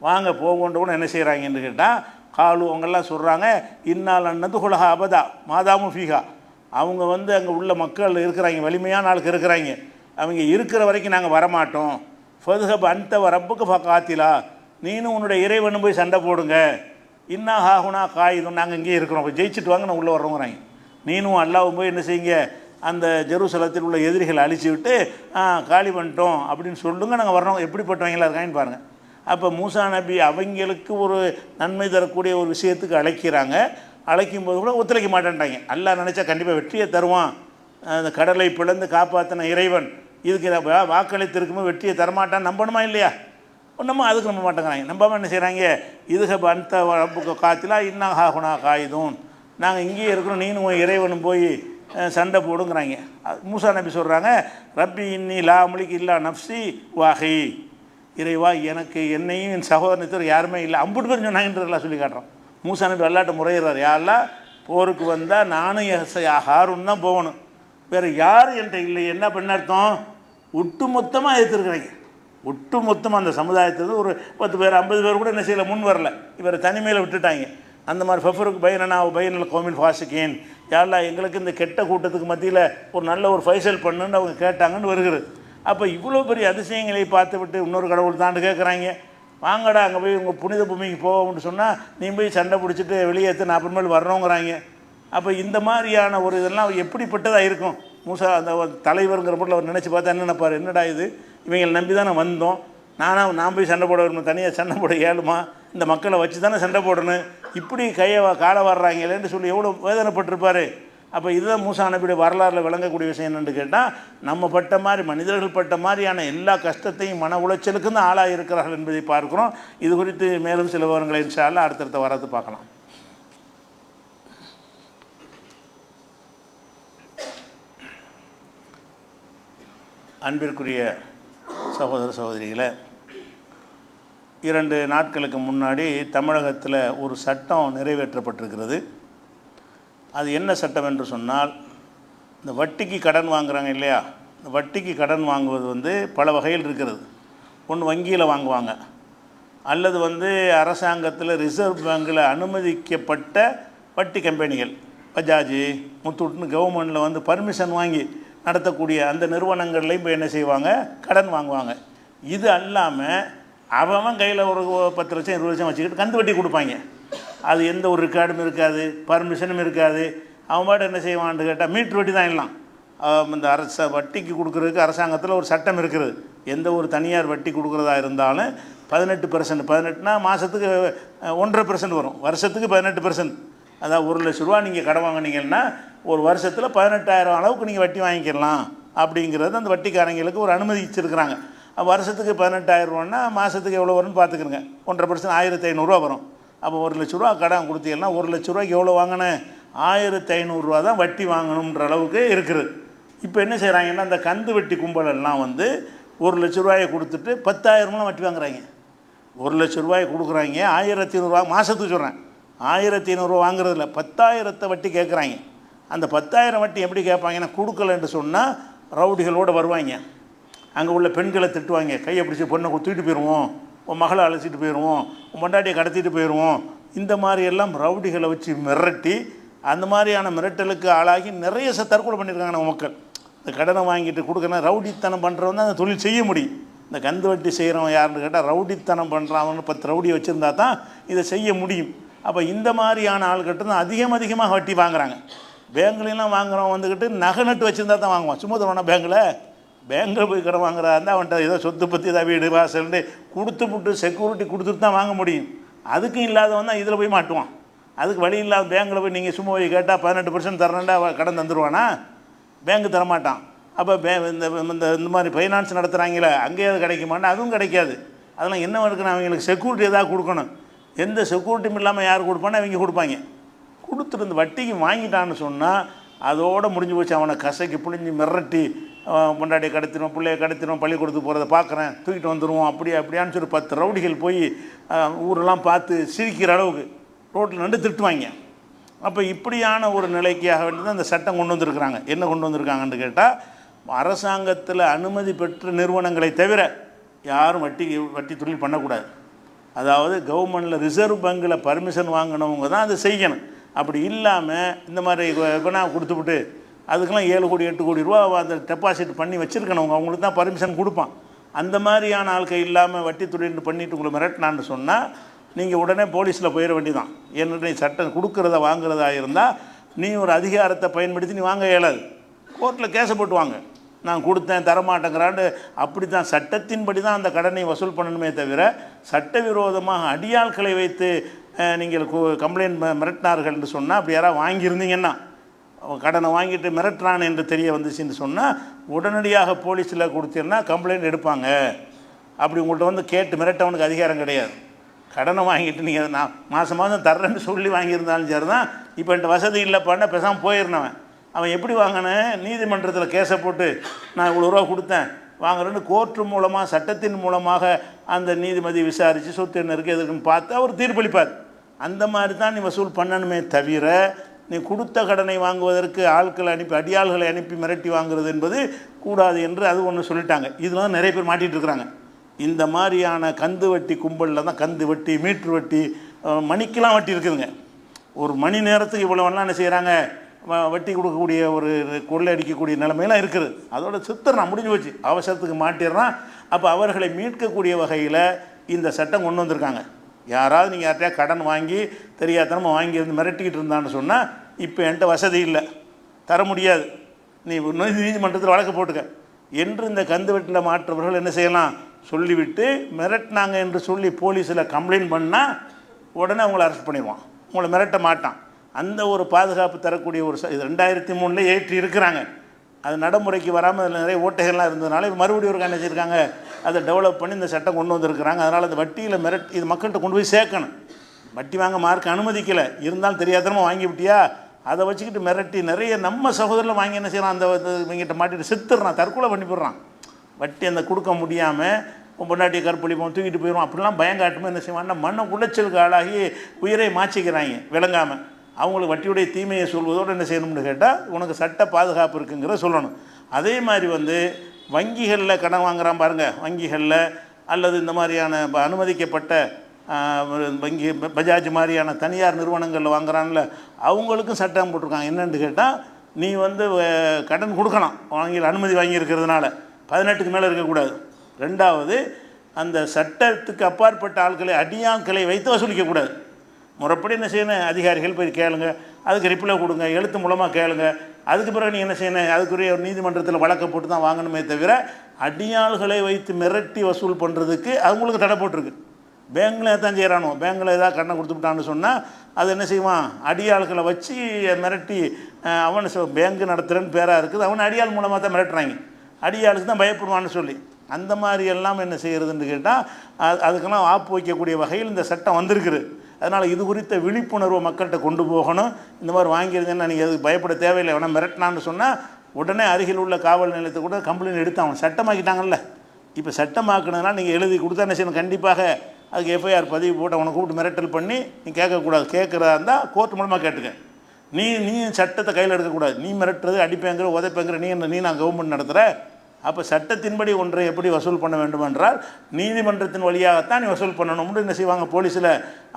[SPEAKER 1] வாங்க போகோன்ற கூட என்ன செய்கிறாங்கன்னு கேட்டால், காலு அவங்கெல்லாம் சொல்கிறாங்க, இன்னால் அன்னது குலஹா அபதா மாதாமும் ஃபீஹா. அவங்க அங்கே உள்ள மக்கள் இருக்கிறாங்க, வலிமையான ஆளுக்கு இருக்கிறாங்க, அவங்க இருக்கிற வரைக்கும் நாங்கள் வரமாட்டோம். ஃபதுஹப் அந்த ரப்புக்கு காத்திலா, நீனும் உன்னுடைய இறைவனும் போய் சண்டை போடுங்க. இன்னா ஹாகுனா காயுதும், நாங்கள் இங்கேயே இருக்கிறோம், ஜெயிச்சுட்டு வாங்க, நான் உள்ளே வர்றோங்கிறாங்க. நீனும் அல்லாவும் போய் என்ன செய்யுங்க, அந்த ஜெருசலத்தில் உள்ள எதிரிகளை அழிச்சு விட்டு காலி பண்ணிட்டோம் அப்படின்னு சொல்லுங்க, நாங்கள் வர்றோம். எப்படிப்பட்டவங்களா இருக்காங்கன்னு பாருங்கள். அப்போ மூசா நபி அவங்களுக்கு ஒரு நன்மை தரக்கூடிய ஒரு விஷயத்துக்கு அழைக்கிறாங்க. அழைக்கும்போது கூட ஒத்துழைக்க மாட்டேன்ட்டாங்க. அல்லாஹ் நினச்சா கண்டிப்பாக வெற்றியை தருவான், அந்த கடலை பிளந்து காப்பாற்றின இறைவன் இதுக்கு வாக்களித்திருக்கும்போது வெற்றியை தரமாட்டான்னு நம்பணுமா இல்லையா? ஒன்றுமா அதுக்கு நம்ப மாட்டேங்கிறாங்க. நம்பாமல் என்ன செய்கிறாங்க, இதுக அந்த ரப்புக்கு காத்திலா இன்னா ஹாகுனா காயுதும், நாங்கள் இங்கேயே இருக்கிறோம், நீனும் இறைவனும் போய் சண்டை போடுங்கிறாங்க. மூசா நபி சொல்கிறாங்க, ரப்பி இன்னி லா முலிக்கு இல்லா நப்சி வாகை, இறைவா எனக்கு என்னையும் என் சகோதரத்தை யாருமே இல்லை, அம்புட்டு பேர் சொன்னாங்கன்றதெல்லாம் சொல்லி காட்டுறோம். மூசா நபி அல்லாட்ட முறையிறார், யாரெல்லாம் போருக்கு வந்தால் நானும் ஹாரூன் தான் போகணும், வேறு யாரும் என்கிட்ட இல்லை. என்ன பண்ண அர்த்தம், ஒட்டு மொத்தமாக எடுத்துருக்குறீங்க. ஒட்டு மொத்தமாக அந்த சமுதாயத்தில் ஒரு 10 பேர் 50 பேர் கூட என்ன செய்யலை, முன் வரல, இவரை தனிமையில் விட்டுட்டாங்க. அந்த மாதிரி ஃபஃபருக்கு பையனா பையனில் கோமின் ஃபாசிக்கேன், யாரெல்லாம் எங்களுக்கு இந்த கெட்ட கூட்டத்துக்கு மத்தியில் ஒரு நல்ல ஒரு ஃபைசல் பண்ணுன்னு அவங்க கேட்டாங்கன்னு வருகிறது. அப்போ இவ்வளோ பெரிய அதிசயங்களை பார்த்து விட்டு இன்னொரு கடவுள் தாண்டு கேட்குறாங்க, வாங்கடா அங்கே போய் உங்கள் புனித பூமிக்கு போவோம்னு சொன்னால் நீ போய் சண்டை பிடிச்சிட்டு வெளியேற்று நான் அப்புறமேல் வரணுங்கிறாங்க. அப்போ இந்த மாதிரியான ஒரு இதெல்லாம் எப்படிப்பட்டதாக இருக்கும். மூசா அந்த தலைவருங்கிற பொருள் அவர் நினச்சி பார்த்தா என்ன நினைப்பார், என்னடா இது, இவங்களை நம்பி தானே வந்தோம், நான் போய் சண்டை போட வரணும், தனியாக சண்டை போட ஏழுமா, இந்த மக்களை வச்சு தானே சண்டை போடணும், இப்படி காலை வர்றாங்களேன்னு சொல்லி எவ்வளோ வேதனைப்பட்டிருப்பார். அப்போ இதுதான் மூசா நபியுடைய வரலாறில் விளங்கக்கூடிய விஷயம் என்னென்னு கேட்டால், நம்ம பட்ட மாதிரி மனிதர்கள் பட்ட மாதிரியான எல்லா கஷ்டத்தையும் மன உளைச்சலுக்கும் தான் ஆளாக இருக்கிறார்கள் என்பதை பார்க்குறோம். இது குறித்து மேலும் சில விவரங்களை இன்ஷா அல்லாஹ் அடுத்தடுத்த வரது பார்க்கலாம். அன்பிற்குரிய சகோதர சகோதரிகளை, 2 நாட்களுக்கு முன்னாடி தமிழகத்தில் ஒரு சட்டம் நிறைவேற்றப்பட்டிருக்கிறது. அது என்ன சட்டம் என்று சொன்னால், இந்த வட்டிக்கு கடன் வாங்குகிறாங்க இல்லையா, இந்த வட்டிக்கு கடன் வாங்குவது பல வகையில் இருக்கிறது. ஒன்று வங்கியில் வாங்குவாங்க, அல்லது அரசாங்கத்தில் ரிசர்வ் பேங்கில் அனுமதிக்கப்பட்ட வட்டி கம்பெனிகள், பஜாஜ் முத்தூட்னு கவர்மெண்ட்டில் பர்மிஷன் வாங்கி நடத்தக்கூடிய அந்த நிறுவனங்கள்லையும் இப்போ என்ன செய்வாங்க, கடன் வாங்குவாங்க. இது அல்லாமல் அவன் கையில் ஒரு 10 லட்சம் 20 லட்சம் வச்சுக்கிட்டு கந்து வட்டி கொடுப்பாங்க. அது எந்த ஒரு ரெக்கார்டும் இருக்காது, பர்மிஷனும் இருக்காது. அவன் பாட்டு என்ன செய்வான்னு கேட்டால் மீட்ரு வட்டி தான் எல்லாம். இந்த வட்டிக்கு கொடுக்குறதுக்கு அரசாங்கத்தில் ஒரு சட்டம் இருக்கிறது. எந்த ஒரு தனியார் வட்டி கொடுக்குறதா இருந்தாலும் 18%, 18னா மாதத்துக்கு 1.5% வரும், வருஷத்துக்கு 18%. அதாவது 1 லட்ச ரூபா நீங்கள் கடன் வாங்கினீங்கன்னா ஒரு வருஷத்தில் 18,000 அளவுக்கு நீங்கள் வட்டி வாங்கிக்கலாம் அப்படிங்கிறது அந்த வட்டிக்காரங்களுக்கு ஒரு அனுமதிச்சிருக்கிறாங்க. வருஷத்துக்கு 18,000 ரூபான்னா மாதத்துக்கு எவ்வளோ வரும்னு பார்த்துக்கிறங்க. 1.5% 1,500 வரும். அப்போ 1 லட்ச ரூபா கடன் கொடுத்தீங்கன்னா 1 லட்ச ரூபாய்க்கு எவ்வளோ வாங்கினேன், 1,500 தான் வட்டி வாங்கணுன்ற அளவுக்கு இருக்குது. இப்போ என்ன செய்கிறாங்கன்னா, அந்த கந்து வட்டி கும்பலெல்லாம் 1 லட்ச ரூபாயை கொடுத்துட்டு 10,000 வட்டி வாங்குறாங்க. 1 லட்ச ரூபாயை கொடுக்குறாங்க, 1,500 மாதத்துக்கு சொல்கிறேன், 1,500 வாங்குறதில்ல, 10,000 வட்டி கேட்குறாங்க. அந்த 10,000 வட்டி எப்படி கேட்பாங்கன்னா, கொடுக்கலன்னு சொன்னால் ரவுடிகளோடு வருவாங்க, அங்கே உள்ள பெண்களை திட்டுவாங்க, கையை பிடிச்சி பொண்ணை தூக்கிட்டு போயிடுவோம், உன் மகளை அழைச்சிட்டு போயிடுவோம், உன் பொண்டாட்டியை கடத்திட்டு போயிடுவோம். இந்த மாதிரியெல்லாம் ரவுடிகளை வச்சு மிரட்டி, அந்த மாதிரியான மிரட்டலுக்கு ஆளாகி நிறைய தற்கொலை பண்ணியிருக்காங்க நம்ம மக்கள். இந்த கடனை வாங்கிட்டு கொடுக்கணும், ரவுடித்தனம் பண்ணுறவன் தான் அந்த தொழில் செய்ய முடியும். இந்த கந்து வட்டி செய்கிறவன் யாருன்னு கேட்டால் ரவுடித்தனம் பண்ணுறான், 10 ரவுடியை வச்சுருந்தா தான் இதை செய்ய முடியும். அப்போ இந்த மாதிரியான ஆள்கிட்ட தான் அதிகமாக வட்டி வாங்குறாங்க. பேங்க்லாம் வாங்குறவன் வந்துக்கிட்டு நகை நட்டு வச்சுருந்தா தான் வாங்குவான். சும்மா தருவானா பேங்கில் போய் கடன் வாங்குறா இருந்தால் அவன்கிட்ட ஏதோ சொத்து பற்றி ஏதாவது வீடு வாசல்னு கொடுத்துப்புட்டு செக்யூரிட்டி கொடுத்துட்டு தான் வாங்க முடியும். அதுக்கும் இல்லாதவன் தான் இதில் போய் மாட்டுவான். அதுக்கு வழி இல்லாத பேங்கில் போய் நீங்கள் சும்மா போய் கேட்டால் 18% தரணுண்டா கடன் தந்துடுவானா? பேங்கு தரமாட்டான். அப்போ இந்த மாதிரி ஃபைனான்ஸ் நடத்துகிறாங்களே அங்கேயே அது கிடைக்குமான்னா அதுவும் கிடைக்காது. அதெல்லாம் என்ன இருக்குன்னு அவங்களுக்கு செக்யூரிட்டி எதாவது கொடுக்கணும். எந்த செக்யூரிட்டியும் இல்லாமல் யார் கொடுப்பானோ அவங்க கொடுப்பாங்க. கொடுத்துட்டு இந்த வட்டிக்கு வாங்கிட்டான்னு சொன்னால் அதோடு முடிஞ்சு போச்சு. அவனை கசைக்கு புழிஞ்சு மிரட்டி பொண்டாட்டியை கடத்திடுவோம், பிள்ளையை கடத்திடுவோம், பள்ளிக்கூடத்துக்கு போகிறத பார்க்குறேன், தூக்கிட்டு வந்துடுவோம், அப்படியான்னு சொல்லி 10 ரவுடிகள் போய் ஊரெல்லாம் பார்த்து சிரிக்கிற அளவுக்கு ரோட்டில் நின்று திட்டுவாங்க. அப்போ இப்படியான ஒரு நிலைக்காக வேண்டி தான் இந்த சட்டம் கொண்டு வந்திருக்கிறாங்க. என்ன கொண்டு வந்திருக்காங்கன்னு கேட்டால், அரசாங்கத்தில் அனுமதி பெற்ற நிறுவனங்களை தவிர யாரும் வட்டி தொழில் பண்ணக்கூடாது. அதாவது கவர்மெண்டில் ரிசர்வ் பேங்கில் பர்மிஷன் வாங்கினவங்க தான் அதை செய்யணும். அப்படி இல்லாமல் இந்த மாதிரி பணம் கொடுத்துவிட்டு அதுக்கெல்லாம் 7 கோடி 8 கோடி ரூபா அந்த டெபாசிட் பண்ணி வச்சுருக்கணவங்க அவங்களுக்கு தான் பர்மிஷன் கொடுப்பான். அந்த மாதிரியான ஆட்கள் இல்லாமல் வட்டி தொழில் பண்ணிவிட்டு உங்களை மிரட்டினான்னு சொன்னால் நீங்கள் உடனே போலீஸில் போயிட வேண்டியதான். ஏன்னா சட்டம் கொடுக்குறத வாங்குறதா இருந்தால் நீ ஒரு அதிகாரத்தை பயன்படுத்தி நீ வாங்க இயலாது. கோர்ட்டில் கேஸை போட்டு வாங்க, நான் கொடுத்தேன் தரமாட்டேங்கிறான்னு. அப்படி தான் சட்டத்தின்படி தான் அந்த கடனை வசூல் பண்ணணுமே தவிர சட்டவிரோதமாக அடியாட்களை வைத்து நீங்கள் கம்ப்ளைண்ட் மிரட்டினார்கள் என்று சொன்னால் அப்படி யாராவது வாங்கியிருந்தீங்கன்னா கடனை வாங்கிட்டு மிரட்டுறான் என்று தெரிய வந்துச்சுன்னு சொன்னால் உடனடியாக போலீஸில் கொடுத்தீங்கன்னா கம்ப்ளைண்ட் எடுப்பாங்க. அப்படி உங்கள்கிட்ட வந்து கேட்டு மிரட்டவனுக்கு அதிகாரம் கிடையாது. கடனை வாங்கிட்டு நீங்கள் நான் மாதம் தர்றேன்னு சொல்லி வாங்கியிருந்தாலும் சரி தான். இப்போ என்கிட்ட வசதி இல்லைப்பான்னா பேசாமல் போயிருந்தவன் அவன் எப்படி வாங்கினேன், நீதிமன்றத்தில் கேஸை போட்டு நான் இவ்வளோ ரூபா கொடுத்தேன் வாங்குறேன்னு கோர்ட்டு மூலமாக சட்டத்தின் மூலமாக அந்த நீதிபதி விசாரித்து சொத்து என்ன இருக்குது எதுக்குன்னு பார்த்து அவர் தீர்ப்பளிப்பார். அந்த மாதிரி தான் நீ வசூல் பண்ணணுமே தவிர நீ கொடுத்த கடனை வாங்குவதற்கு ஆட்களை அனுப்பி அடியாள்களை அனுப்பி மிரட்டி வாங்குறது என்பது கூடாது என்று அது ஒன்று சொல்லிட்டாங்க. இதெல்லாம் நிறைய பேர் மாட்டிகிட்டு இருக்கிறாங்க. இந்த மாதிரியான கந்து வட்டி கும்பலில் தான் கந்து வட்டி, மீட்ரு வட்டி, மணிக்கெலாம் வட்டி இருக்குதுங்க. ஒரு மணி நேரத்துக்கு இவ்வளோலாம் என்ன செய்கிறாங்க, வட்டி கொடுக்கக்கூடிய ஒரு கொள்ளை அடிக்கக்கூடிய நிலைமையெல்லாம் இருக்குது. அதோட சித்தர் முடிஞ்சு போச்சு, அவசரத்துக்கு மாட்டிடுறான். அப்போ அவர்களை மீட்கக்கூடிய வகையில் இந்த சட்டம் கொண்டு வந்திருக்காங்க. யாராவது நீங்கள் யார்ட்டையா கடன் வாங்கி தெரியாதனமாக வாங்கி இருந்து மிரட்டிக்கிட்டு இருந்தான்னு சொன்னால் இப்போ என்கிட்ட வசதி இல்லை தர முடியாது, நீ நீதிமன்றத்தில் வழக்கு போட்டுக்க என்று இந்த கந்து வெட்டில் மாற்றவர்கள் என்ன செய்யலாம் சொல்லிவிட்டு மிரட்டினாங்க என்று சொல்லி போலீஸில் கம்ப்ளைண்ட் பண்ணால் உடனே அவங்கள அரெஸ்ட் பண்ணிடுவான். உங்களை மிரட்ட மாட்டான். அந்த ஒரு பாதுகாப்பு தரக்கூடிய ஒரு இது 2003 ஏற்றி இருக்கிறாங்க. அது நடைமுறைக்கு வராமல் அதில் நிறைய ஓட்டைகள்லாம் இருந்ததுனால மறுபடியும் ஒரு என்ன செய்யிருக்காங்க, அதை டெவலப் பண்ணி இந்த சட்டம் கொண்டு வந்திருக்கிறாங்க. அதனால் அந்த வட்டியில் இது மக்கள்கிட்ட கொண்டு போய் சேர்க்கணும். வட்டி வாங்க மார்க் அனுமதிக்கலை, இருந்தாலும் தெரியாதனமாக வாங்கி விட்டியா அதை வச்சுக்கிட்டு மிரட்டி நிறைய நம்ம சகோதரில் வாங்கி என்ன செய்யலாம், அந்த இவங்கிட்ட மாட்டிட்டு செத்துடுறான், தற்கொலை பண்ணி போடுறான். வட்டி அந்த கொடுக்க முடியாமல் பொண்டாட்டியை கற்பழிப்போம், தூக்கிட்டு போயிடுவோம், அப்படிலாம் பயங்காட்டுமே என்ன செய்வாங்கன்னா மண்ணை உளைச்சலுக்கு ஆளாகி உயிரை மாச்சிக்கிறாங்க விளங்காமல். அவங்களுக்கு வட்டியுடைய தீமையை சொல்வதோடு என்ன செய்யணும்னு கேட்டால் உனக்கு சட்ட பாதுகாப்பு இருக்குங்கிறத சொல்லணும். அதே மாதிரி வங்கிகளில் கடன் வாங்குகிறான் பாருங்கள், வங்கிகளில் அல்லது இந்த மாதிரியான அனுமதிக்கப்பட்ட வங்கி பஜாஜ் மாதிரியான தனியார் நிறுவனங்களில் வாங்குறான்ல அவங்களுக்கும் சட்டம் போட்டிருக்காங்க. என்னென்னு கேட்டால் நீ கடன் கொடுக்கலாம், வங்கியில் அனுமதி வாங்கியிருக்கிறதுனால 18க்கு மேலே இருக்கக்கூடாது. ரெண்டாவது அந்த சட்டத்துக்கு அப்பாற்பட்ட ஆட்களை அடியாட்களை வைத்து வசூலிக்கக்கூடாது. முறைப்படி என்ன செய்யணும், அதிகாரிகள் போய் கேளுங்க, அதுக்கு ரிப்ளை கொடுங்க, எழுத்து மூலமாக கேளுங்க. அதுக்கு பிறகு நீங்கள் என்ன செய்யணும், அதுக்குரிய ஒரு நீதிமன்றத்தில் வழக்கை போட்டு தான் வாங்கணுமே தவிர அடியாள்களை வைத்து மிரட்டி வசூல் பண்ணுறதுக்கு அவங்களுக்கு தடை போட்டிருக்கு. பேங்கில் தான் செய்கிறானோ, பேங்கில் ஏதாவது கடனை கொடுத்துட்டான்னு சொன்னால் அது என்ன செய்வான், அடியாள்களை வச்சு மிரட்டி அவன் பேங்கு நடத்துகிறேன்னு பேராக இருக்குது, அவன் அடியாள் மூலமாக தான் மிரட்டுறாங்க, அடியாளுக்கு தான் பயப்படுவான்னு சொல்லி. அந்த மாதிரி எல்லாம் என்ன செய்கிறதுன்னு கேட்டால் அதுக்கெல்லாம் ஆப்பு வைக்கக்கூடிய வகையில் இந்த சட்டம் வந்திருக்குது. அதனால் இது குறித்த விழிப்புணர்வை மக்கள்கிட்ட கொண்டு போகணும். இந்த மாதிரி வாங்கியிருந்தேன்னா நீங்கள் அதுக்கு பயப்பட தேவையில்லை, அவனை மிரட்டினான்னு சொன்னால் உடனே அருகில் உள்ள காவல் நிலையத்தை கூட கம்ப்ளைண்ட் எடுத்து அவன் சட்டமாக்கிட்டாங்கல்ல. இப்போ சட்டமாக்குனதுனால நீங்கள் எழுதி கொடுத்தா என்ன செய்யணும், கண்டிப்பாக அதுக்கு எஃப்ஐஆர் பதிவு போட்டு அவனை கூப்பிட்டு மிரட்டல் பண்ணி நீ கேட்கக்கூடாது. கேட்குறதா இருந்தால் கோர்ட் மூலமாக கேட்டுக்க. நீ சட்டத்தை கையில் எடுக்கக்கூடாது. நீ மிரட்டுறது, அடிப்பேங்கிற, உதைப்பேங்கிற, நீ நான் கவர்மெண்ட் நடத்துகிற. அப்போ சட்டத்தின்படி ஒன்றை எப்படி வசூல் பண்ண வேண்டும் என்றால் நீதிமன்றத்தின் வழியாகத்தான் நீ வசூல் பண்ணணும்னு என்ன செய்வாங்க, போலீஸில்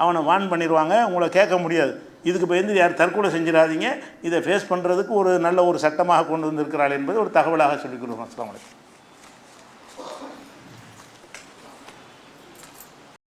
[SPEAKER 1] அவனை வார்ன் பண்ணிடுவாங்க, உங்களை கேட்க முடியாது. இதுக்கு பயந்து யார் தற்கொலை செஞ்சிடாதீங்க. இதை ஃபேஸ் பண்ணுறதுக்கு ஒரு நல்ல ஒரு சட்டமாக கொண்டு வந்திருக்கிறாள் என்பது ஒரு தகவலாக சொல்லிக் கொடுக்குறோம். அஸ்ஸலாமு அலைக்கும்.